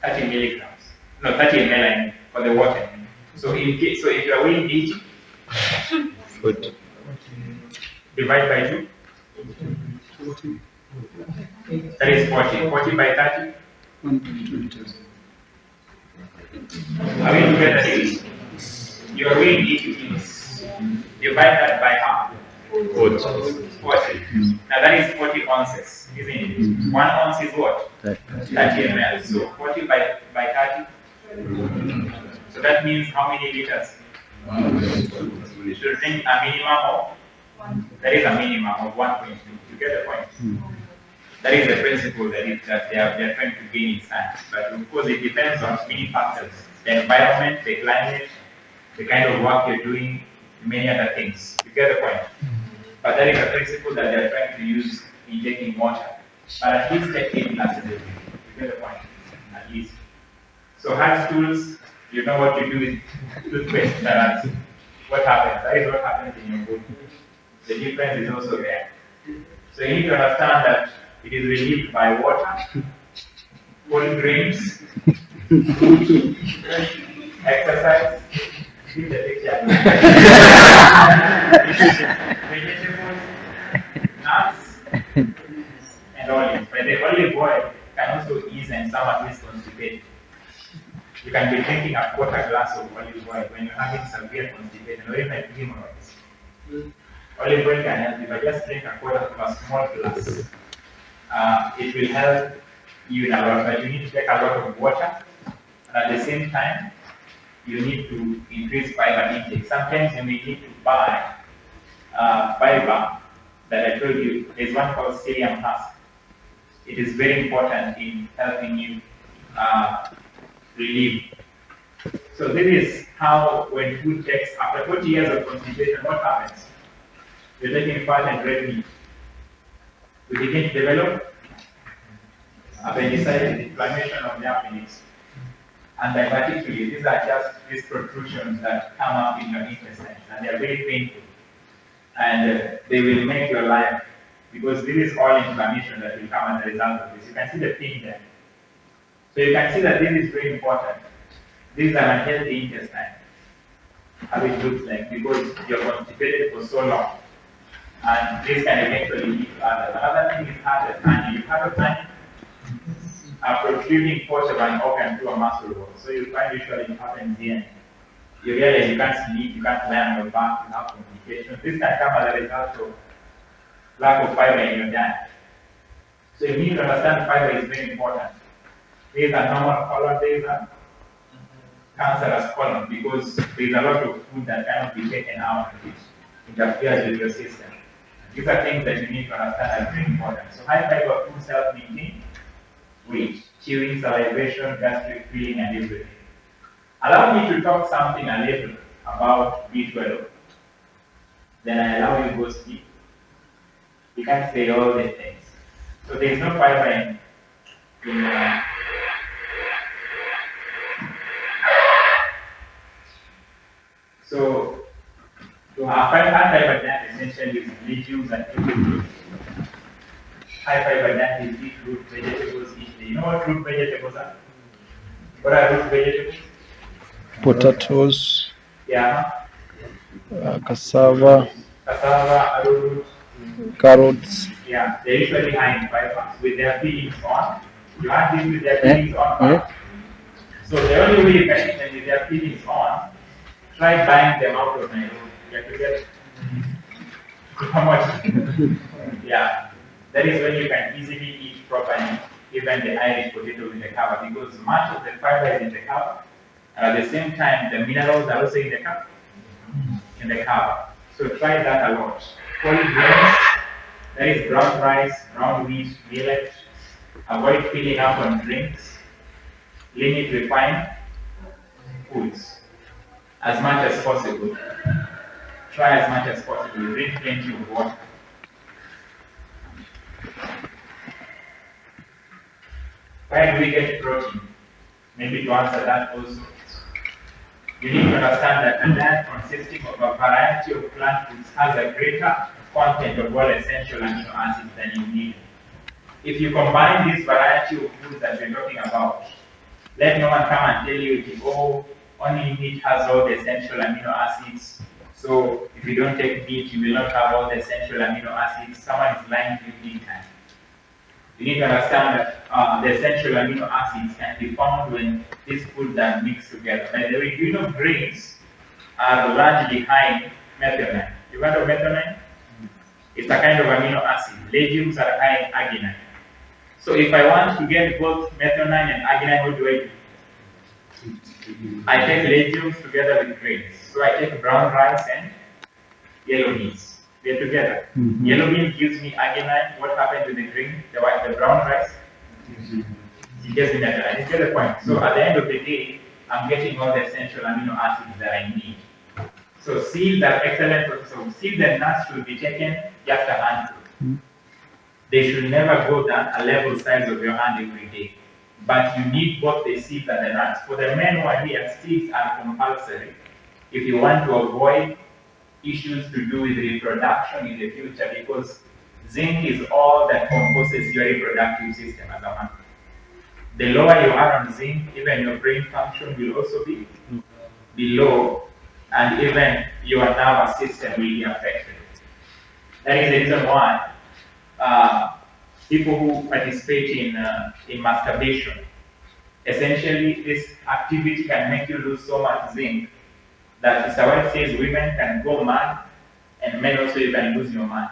Speaker 1: 30 milligrams. No, 30 ml I mean, for the water. So if you are weighing 80, divide by 2. That is 40. 40 by 30? Are we together? You are weighing 80 kilos. Divide that by half. 40. Now that is 40 ounces, isn't it? 1 ounce is what? 30 ml. So 40 by 30. So that means how many liters? You should drink a minimum of? That is a minimum of 1.2. You get the point? That is the principle that they are trying to gain in science. But of course, it depends on many factors: the environment, the climate, the kind of work you're doing, many other things. You get the point? But that is a principle that they are trying to use in taking water. But at least take 8 glasses a day. You get the point? At least. So hard stools, you know what to do with toothpaste. That's what happens. That is what happens in your body. The difference is also there. So you need to understand that it is relieved by water, whole grains, food, exercise. See the picture. Vegetables, nuts, and olives. But the olive oil can also ease and somewhat is constipated. You can be drinking a quarter glass of olive oil when you're having severe constipation or even hemorrhoids. Olive oil can help you, but just drink a quarter of a small glass. It will help you in a lot, but you need to take a lot of water, and at the same time, you need to increase fiber intake. Sometimes you may need to buy fiber that I told you. There's one called psyllium husk. It is very important in helping you relieve. So this is how when food takes, after 40 years of constipation, what happens? You're taking fat and red meat. We begin to develop appendicitis, inflammation of the appendix. And diverticulitis, these are just these protrusions that come up in your intestines, and they are very painful. And they will make your life, because this is all inflammation that will come as a result of this. You can see the pin there. So you can see that this is very important. This is an unhealthy intestine, how it looks like, because you're constipated for so long. And this can eventually lead to others. Another thing is heart hernia. You have a hernia, a protruding portion of an organ through a muscle wall. So you find usually it happens here. You realize you can't sleep, you can't lie on your back, you have complications. This can come as a result of lack of fiber in your diet. So you need to understand fiber is very important. There is a normal colon, there is a cancerous colon, because there is a lot of food that cannot be taken out of it. It interferes with your system. These are things that you need to understand are very important. So high fiber foods help maintain weight, chewing, salivation, gastric feeling, and everything. Allow me to talk something a little about B12. Then I allow you to go sleep. You can't say all these things. So there is no fiber in So to have high fiber diet essentially is legumes and fruit. High fiber diet is eat root vegetables each day. You know what root vegetables are? What are root vegetables?
Speaker 2: Potatoes,
Speaker 1: Yeah.
Speaker 2: cassava,
Speaker 1: Cassava, arrowroot.
Speaker 2: carrots.
Speaker 1: Yeah, they're usually high in fiber with their peelings on. You add this with their peelings on. So the only way you can eat them with their peelings on, try buying them out of Nairobi. You have to get how much? Yeah, that is when you can easily eat properly, even the Irish potato with the cover, because much of the fiber is in the cover, and at the same time, the minerals are also in the cover. So try that a lot. Whole grains, that is brown rice, brown wheat, millet. Avoid filling up on drinks. Limit refined foods as much as possible. Try as much as possible. Drink plenty of water. Where do we get protein? Maybe to answer that also. You need to understand that a diet consisting of a variety of plant foods has a greater content of all essential amino acids than you need. If you combine this variety of foods that we're talking about, let no one come and tell you, oh, only meat has all the essential amino acids. So if you don't take meat, you will not have all the essential amino acids. Someone is lying to you big time. You need to understand that the essential amino acids can be found when these foods are mixed together. By the way, you know grains are largely high in methionine. You heard of methionine? It's a kind of amino acid. Legumes are high in arginine. So if I want to get both methionine and arginine, what do I do? I take legumes together with grains. So I take brown rice and yellow beans. They're together. Yellow bean gives me arginine. What happened to the green, the white, the brown rice? It gives me methionine. You get the point. So at the end of the day, I'm getting all the essential amino acids that I need. So seeds are excellent. So seeds and nuts should be taken just a handful. They should never go down a level size of your hand every day. But you need both the seeds and the nuts. For the men who are here, seeds are compulsory. If you want to avoid issues to do with reproduction in the future, because zinc is all that composes your reproductive system as a man. The lower you are on zinc, even your brain function will also be low, and even your nervous system will be affected. That is the reason why people who participate in masturbation, essentially this activity can make you lose so much zinc that Mr. White says women can go mad and men also you can lose your mind.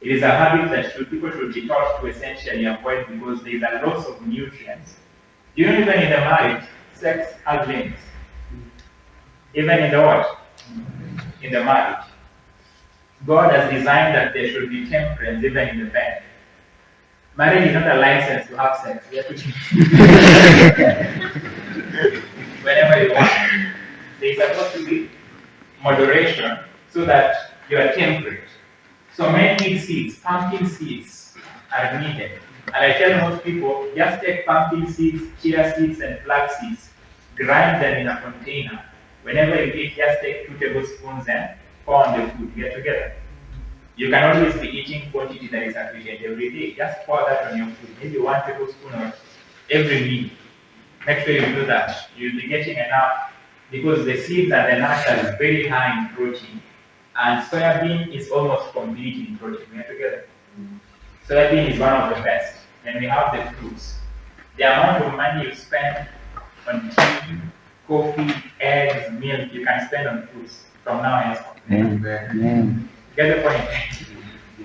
Speaker 1: It is a habit that people should be taught to essentially avoid because there is a loss of nutrients. You know, even in the marriage, sex has limits. Even in the what? In the marriage. God has designed that there should be temperance even in the bed. Marriage is not a license to have sex. You have to whenever you want. There is supposed to be moderation so that you are temperate. So men need seeds. Pumpkin seeds are needed. And I tell most people, just take pumpkin seeds, chia seeds, and flax seeds, grind them in a container. Whenever you eat, just take 2 tablespoons and pour on the food. Get together. You can always be eating quantity that is sufficient every day. Just pour that on your food. Maybe 1 tablespoon of every meal. Make sure you do that. You'll be getting enough because the seeds and the nuts are very high in protein. And soybean is almost complete in protein. We are together. Soybean is one of the best. Then we have the fruits. The amount of money you spend on tea, coffee, eggs, milk, you can spend on fruits from now henceforth. Get the point?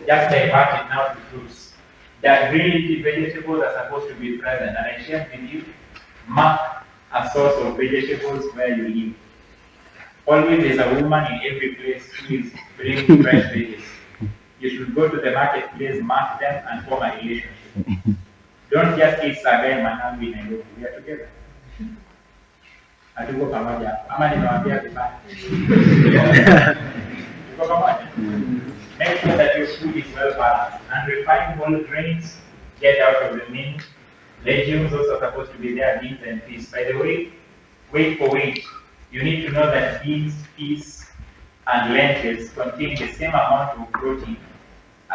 Speaker 1: Just divert it now to fruits. The green leafy vegetables are supposed to be present, and I shared with you, mark a source of vegetables where you live. Always there's a woman in every place who is bringing fresh veggies. You should go to the marketplace, mark them, and form a relationship. Don't just eat sagai manangu in Nairobi. We are together. Hatuko pamoja. Ama nimewambia vibaya. Tuko pamoja. Make sure that your food is well balanced. And refined whole grains, get out of the mint. Legumes also supposed to be there, beans and peas. By the way, weight for weight, you need to know that beans, peas, and lentils contain the same amount of protein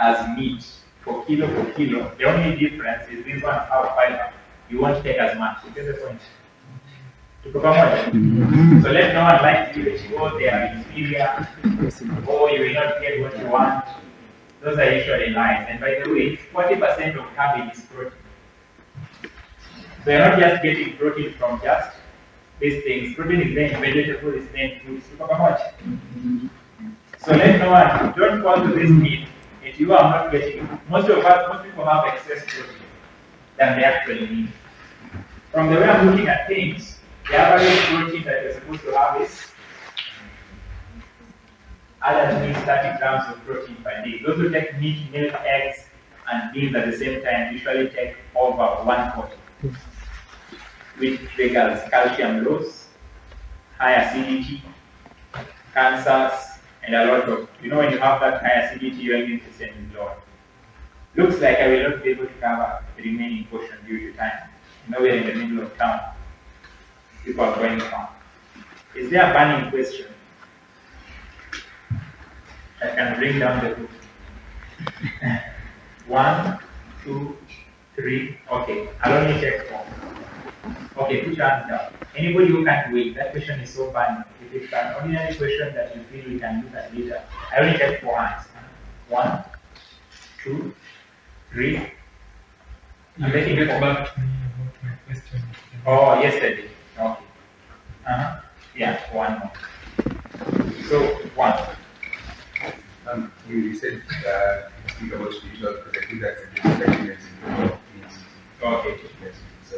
Speaker 1: as meat for kilo for kilo. The only difference is this one have fiber. You won't take as much. You get the point? Tuko pamoja? So let no one lie to you that they are inferior, or you will not get what you want. Those are usually lies. And by the way, 40% of cabbage is protein. So you're not just getting protein from just these things. Protein is there in vegetable, is there in fruits. Tuko pamoja? So let no one, don't fall to this myth that you are not getting. Most people have excess protein than they actually need. From the way I'm looking at things, the average protein that you're supposed to have is other than 30 grams of protein per day. Those who take meat, milk, eggs, and beans at the same time usually take over 140, which triggers calcium loss, high acidity, cancers, and a lot of, when you have that high acidity, your immune system is lower. Looks like I will not be able to cover the remaining portion due to time. We're in the middle of town. People are going from. Is there a burning question? I can bring down the book. 1, 2, 3. Okay, I'll only check 4. Okay, put your hands down. Anybody who can't wait, that question is so burning. If it's an ordinary question that you feel we can look at later, I only check 4 hands. 1, 2, 3. I'm making it back to me about my question. Oh, yesterday. Okay. Yeah, 1 more. So, 1.
Speaker 3: You said speak about spiritual because I think that's a good
Speaker 1: Okay.
Speaker 3: Yes. So,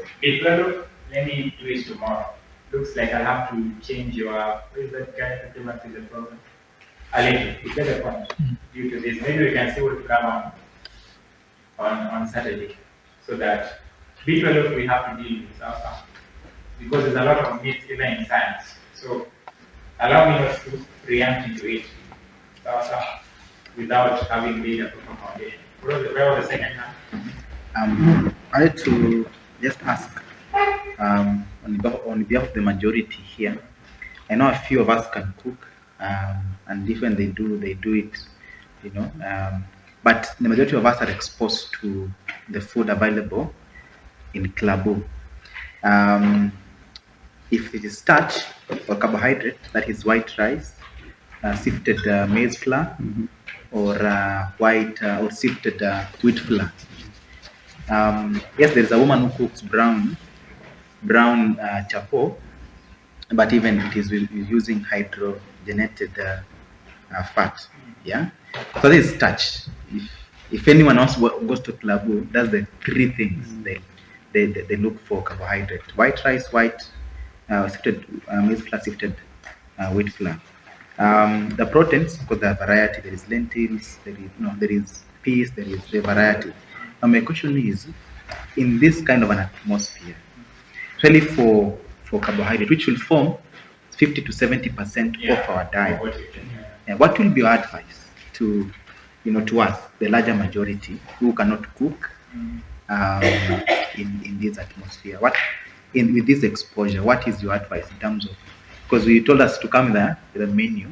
Speaker 1: let me do it tomorrow. Looks like I'll have to change your. Where is that guy that came up with the problem? Allergy. Is that the point? Due to this, maybe we can see what to come on Saturday, so that B12 we have to deal with also, because there's a lot of myths even in science. So allow me not to preempt into it also, without having laid a proper foundation. Where was the second hand?
Speaker 4: I had to just ask on behalf of the majority here. I know a few of us can cook, and even they do it, but the majority of us are exposed to the food available in Klabu. If it is starch or carbohydrate, that is white rice, sifted maize flour, or white or sifted wheat flour. Yes, there is a woman who cooks brown chapo, but even it is using hydrogenated fat. Yeah, so this is starch. If anyone else goes to Klabu, that's the 3 things they look for: carbohydrate, white rice, white sifted maize flour, sifted wheat flour. The proteins, because there are variety. There is lentils. There is peas. There is the variety. Now my question is, in this kind of an atmosphere, really for carbohydrate, which will form 50 to 70% of our diet, what will be your advice to us, the larger majority who cannot cook in this atmosphere? With this exposure, what is your advice in terms of, because you told us to come there with a menu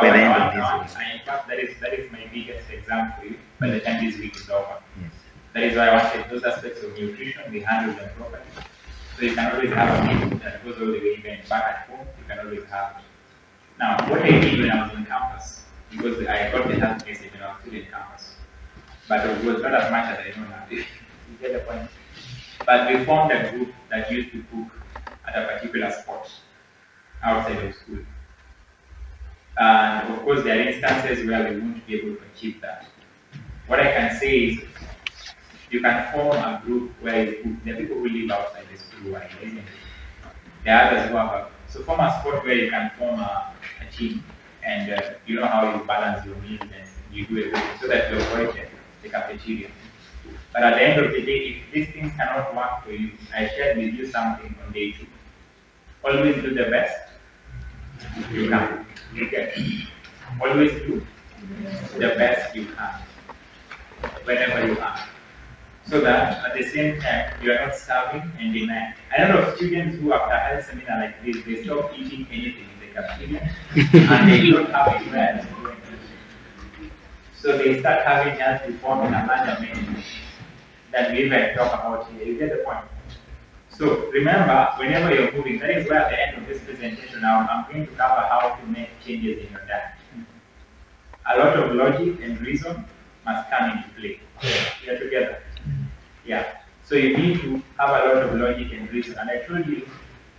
Speaker 4: by the end of this week.
Speaker 1: In fact, that is my biggest exam for you by the time this week is over.
Speaker 4: Yes.
Speaker 1: That is why I wanted those aspects of nutrition, we handle them properly. So you can always have a meal that goes all the way even back at home, you can always have it. Now, what I did when I was on campus, because I got the health message when I was still in campus, but it was not as much as I know now. You get the point? But we formed a group that used to cook at a particular spot outside of school. And of course, there are instances where we won't be able to achieve that. What I can say is, you can form a group where you cook. There are people who live outside the school, isn't it? There are others who have so form a spot where you can form a team, and you know how you balance your meals and you do everything so that you avoid the cafeteria. But at the end of the day, if these things cannot work for you, I shared with you something on day 2. Always do the best you can. Okay. Always do the best you can, whenever you are. so that at the same time you are not starving and denying. I know of students who after health seminar like this, they stop eating anything in the cafeteria and they don't have anywhere to go and eat. So they start having health reform in a manner that we even talk about here. You get the point? So remember, whenever you're moving, that is where at the end of this presentation now I'm going to cover how to make changes in your diet. A lot of logic and reason must come into play. We are together. Yeah. So you need to have a lot of logic and reason. And I told you,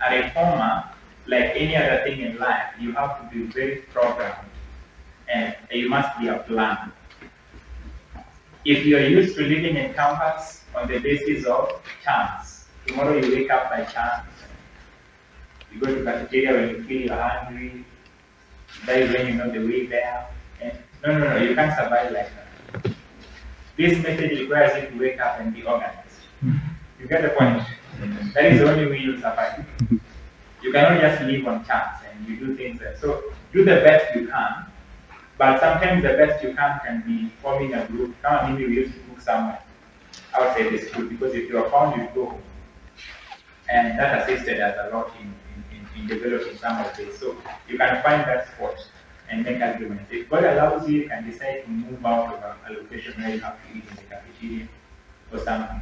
Speaker 1: a reformer, like any other thing in life, you have to be very programmed and you must be a planner. If you're used to living in campus on the basis of chance, tomorrow you wake up by chance, you go to cafeteria when you feel you're hungry, that is when you know the way there. And no, you can't survive like that. This method requires you to wake up and be organized. You get the point? That is the only way you'll survive. You cannot just live on chance and you do things like so. Do the best you can, but sometimes the best you can be forming a group. Come on, maybe we used to cook somewhere outside the school because if you are found, you go home. And that assisted us a lot in developing some of this. So you can find that spot and make arguments. If God allows you, you can decide to move out of a location where you have to eat in the cafeteria or something.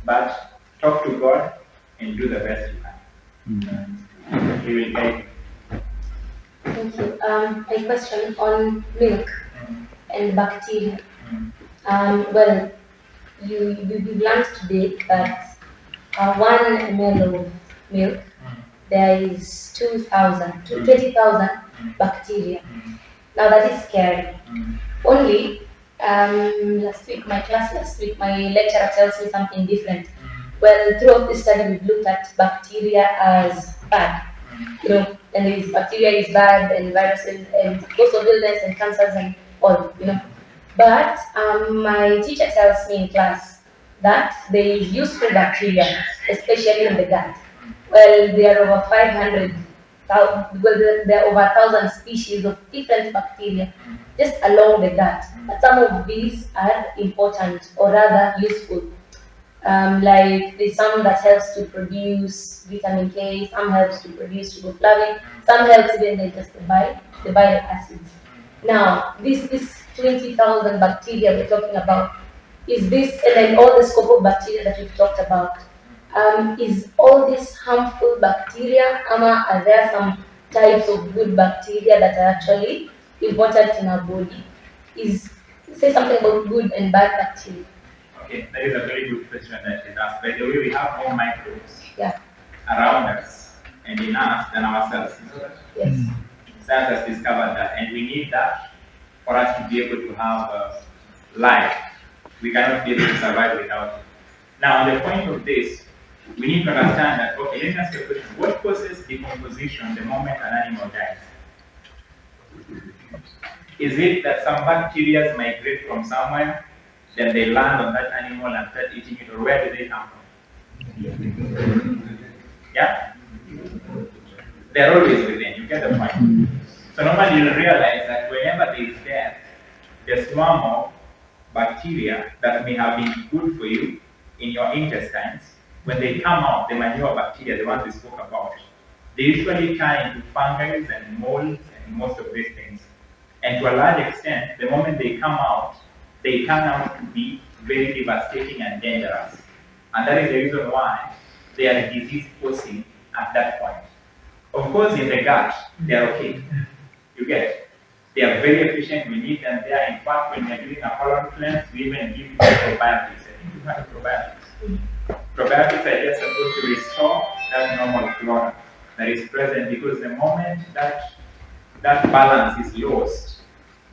Speaker 1: But talk to God and do the best you can. He will guide you.
Speaker 5: Thank you. A question on milk and bacteria. Well, you learned today that 1 ml of milk, there is 20,000 bacteria. Now that is scary. Only last week, my lecturer tells me something different. Well, throughout this study, we've looked at bacteria as bad. And this bacteria is bad, and viruses, and cause of illness, and cancers, and all. But my teacher tells me in class that there is useful bacteria, especially in the gut. Well, there are over 500. There are over 1,000 species of different bacteria just along the gut. But some of these are important or rather useful. Like there's some that helps to produce vitamin K, some helps to produce riboflavin, some helps even digest the bile acids. Now, this 20,000 bacteria we're talking about, is this, and then all the scope of bacteria that we've talked about, is all this harmful bacteria, or are there some types of good bacteria that are actually important in our body? Say something about good and bad bacteria.
Speaker 1: Okay, that is a very good question that is asked. By the way, we have more microbes around us and in us than ourselves.
Speaker 5: Yes.
Speaker 1: Science has discovered that, and we need that for us to be able to have life. We cannot be able to survive without it. Now, on the point of this, we need to understand that, okay, let me ask you a question. What causes decomposition the moment an animal dies? Is it that some bacteria migrate from somewhere, then they land on that animal and start eating it, or where do they come from? Yeah? They're always within, you get the point. So normally you'll realize that whenever there is death, the swarm of bacteria that may have been good for you in your intestines, when they come out, the manure bacteria, the ones we spoke about, they usually turn into fungi and molds and most of these things. And to a large extent, the moment they come out, they turn out to be very devastating and dangerous. And that is the reason why they are disease-causing at that point. Of course, in the gut, they are okay. You get it? They are very efficient. We need them there. In fact, when we are doing a colon cleanse, we even give probiotics. I think you have probiotics. Probiotics are just supposed to restore that normal flora that is present, because the moment that balance is lost,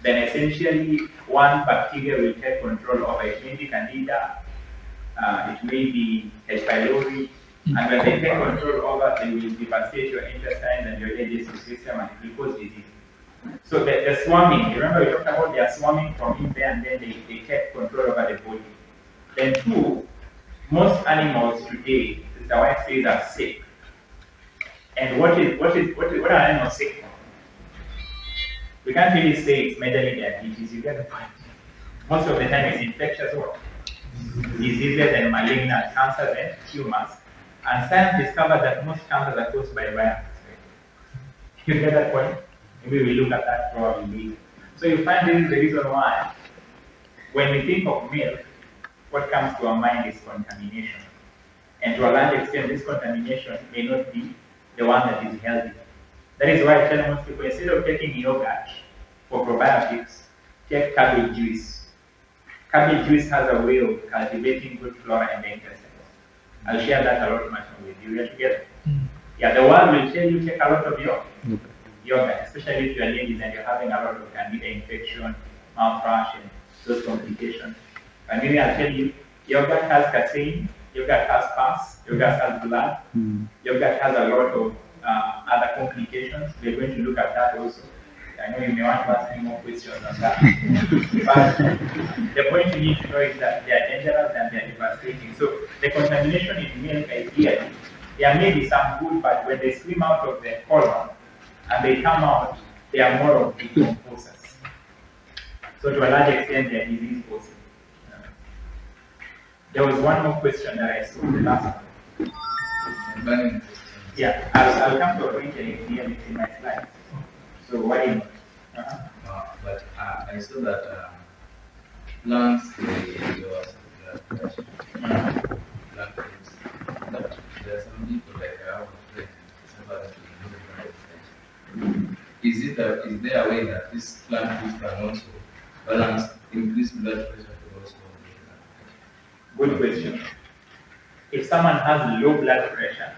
Speaker 1: then essentially one bacteria will take control over it. It may be Candida, it may be H. pylori, and when they take control over, they will devastate your intestines and your digestive system and it will cause disease. So the swarming, remember we talked about they are swarming from in there and then they take control over the body. Then two, most animals today, Mr. White says, are sick. And what are animals sick from? We can't really say it's majorly diabetes, you get the point. Most of the time it's infectious diseases and malignant cancers and tumors. And science discovered that most cancers are caused by viruses. You get that point? Maybe we look at that probably later. So you find this is the reason why when we think of milk, what comes to our mind is contamination. And to a large extent, this contamination may not be the one that is healthy. That is why I tell most people, instead of taking yogurt for probiotics, take cabbage juice. Cabbage juice has a way of cultivating good flora in the intestines. I'll share that a lot much more with you. We are together. Yeah, the world will tell you take a lot of yogurt, especially if you are ladies and you're having a lot of candida infection, mouthwash, and those complications. And maybe I'll tell you, yogurt has casein, yogurt has pus, yogurt has blood, yogurt has a lot of other complications. We're going to look at that also. I know you may want to ask any more questions on that. But the point you need to know is that they are dangerous and they are devastating. So the contamination in milk, ideally, there may be some good, but when they swim out of the colon and they come out, they are more of decomposers. So to a large extent, they are disease causing. There was one more question that I saw in the last one. Yeah, I'll come to a point and it's in my slides. So why not?
Speaker 6: But I saw that plants they lower blood pressure. Plant foods. But there are some people like I have a friend, somebody is there a way that these plant foods can also balance increase blood pressure to also
Speaker 1: Good question. If someone has low blood pressure,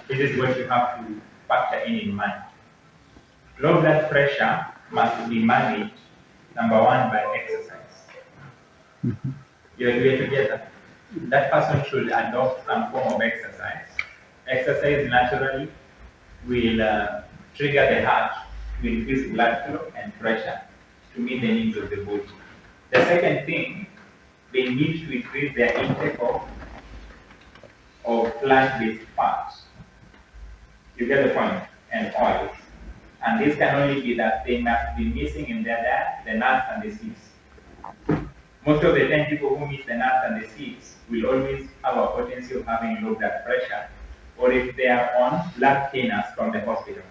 Speaker 1: this is what you have to factor in mind. Low blood pressure must be managed, number one, by exercise. You're together. That person should adopt some form of exercise. Exercise naturally will trigger the heart to increase blood flow and pressure to meet the needs of the body. The second thing, they need to increase their intake of plant-based fats. You get the point? And oils. And this can only be that they must be missing in their diet the nuts and the seeds. Most of the time, people who miss the nuts and the seeds will always have a potency of having low blood pressure, or if they are on blood thinners from the hospital.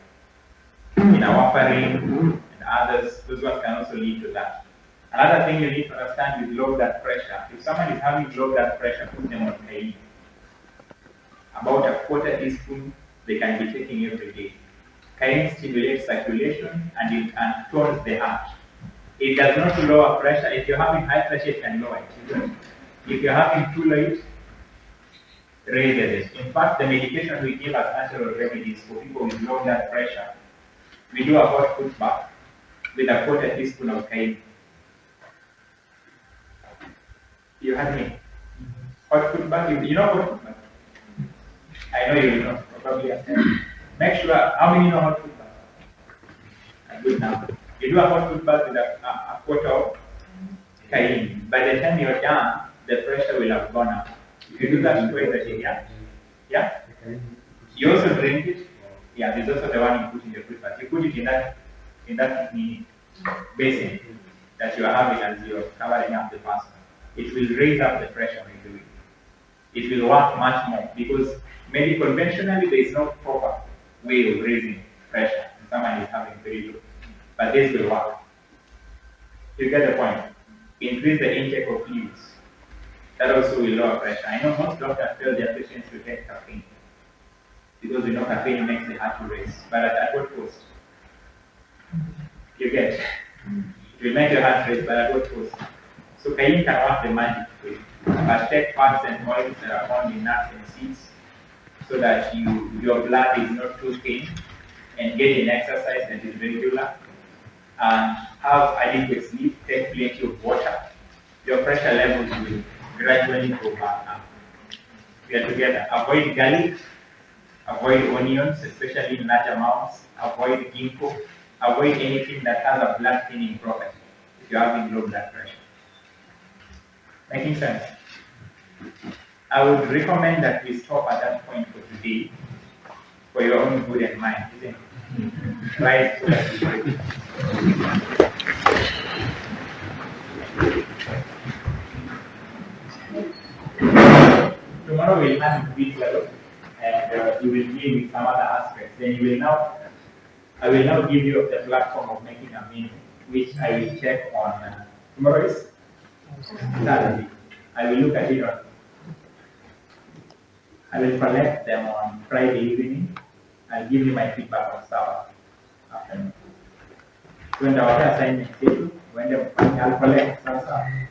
Speaker 1: In our warfarin and others, those ones can also lead to that. Another thing you need to understand with low blood pressure, if someone is having low blood pressure, put them on caffeine. About a quarter teaspoon they can be taking every day. Caffeine stimulates circulation and tones the heart. It does not lower pressure. If you're having high pressure, it can lower it. If you're having too low, it raises it. In fact, the medication we give as natural remedies for people with low blood pressure, we do a hot foot bath with a quarter teaspoon of caffeine. You heard me? Hot foot bath, you know hot foot bath? I know you know, probably. Make sure, how many know hot foot bath? Good now. You do a hot foot bath with a quarter of caffeine. By the time you're done, the pressure will have gone up. If you do that twice a day, yeah? You also drink it. Yeah, there's also the one you put in the foot bath. You put it in that basin that you are having as you're covering up the person. It will raise up the pressure when you do it. It will work much more because maybe conventionally there is no proper way of raising pressure. Someone is having very low. But this will work. You get the point? Increase the intake of fluids. That also will lower pressure. I know most doctors tell their patients to take caffeine because we know caffeine makes the heart to race. But at what cost? You get? It will make your heart race, but at what cost? So caffeine can work the magic for you. But take fats and oils that are found in nuts and seeds so that your blood is not too thin, and get an exercise that is regular, and have adequate sleep, take plenty of water. Your pressure levels will gradually go back up. We are together. Avoid garlic, avoid onions, especially in large amounts, avoid ginkgo, avoid anything that has a blood thinning property if you're having low blood pressure. Making sense? I would recommend that we stop at that point for today for your own good and mind, isn't it? Right? So that we break. will handle this level, and you will deal with some other aspects. Then you will now, I will now give you the platform of making a menu, which I will check on tomorrow is Saturday. I will look at it on. I will collect them on Friday evening. I'll give you my feedback on Saturday afternoon. When the other assignment is when the I'll collect Saturday.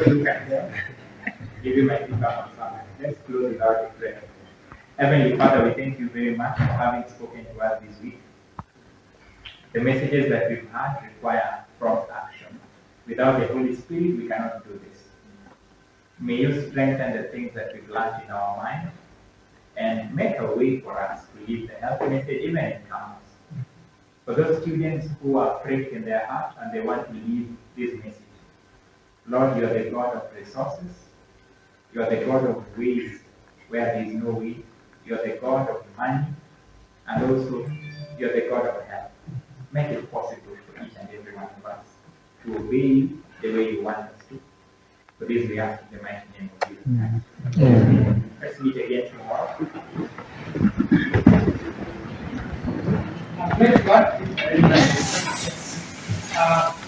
Speaker 1: Look at them. Give you my feedback on Saturday. Let's close without a prayer. Heavenly Father, we thank you very much for having spoken to us this week. The messages that we've had require prompt action. Without the Holy Spirit, we cannot do this. May you strengthen the things that we've learned in our mind and make a way for us to live the health message even in campus. For those students who are pricked in their heart and they want to live this message, Lord, you are the God of resources. You are the God of ways where there is no way. You are the God of money, and also you are the God of health. Make it possible for each and every one of us to obey you the way you want us to. For this we ask in the mighty name of Jesus Christ. Let's meet again tomorrow. Next one.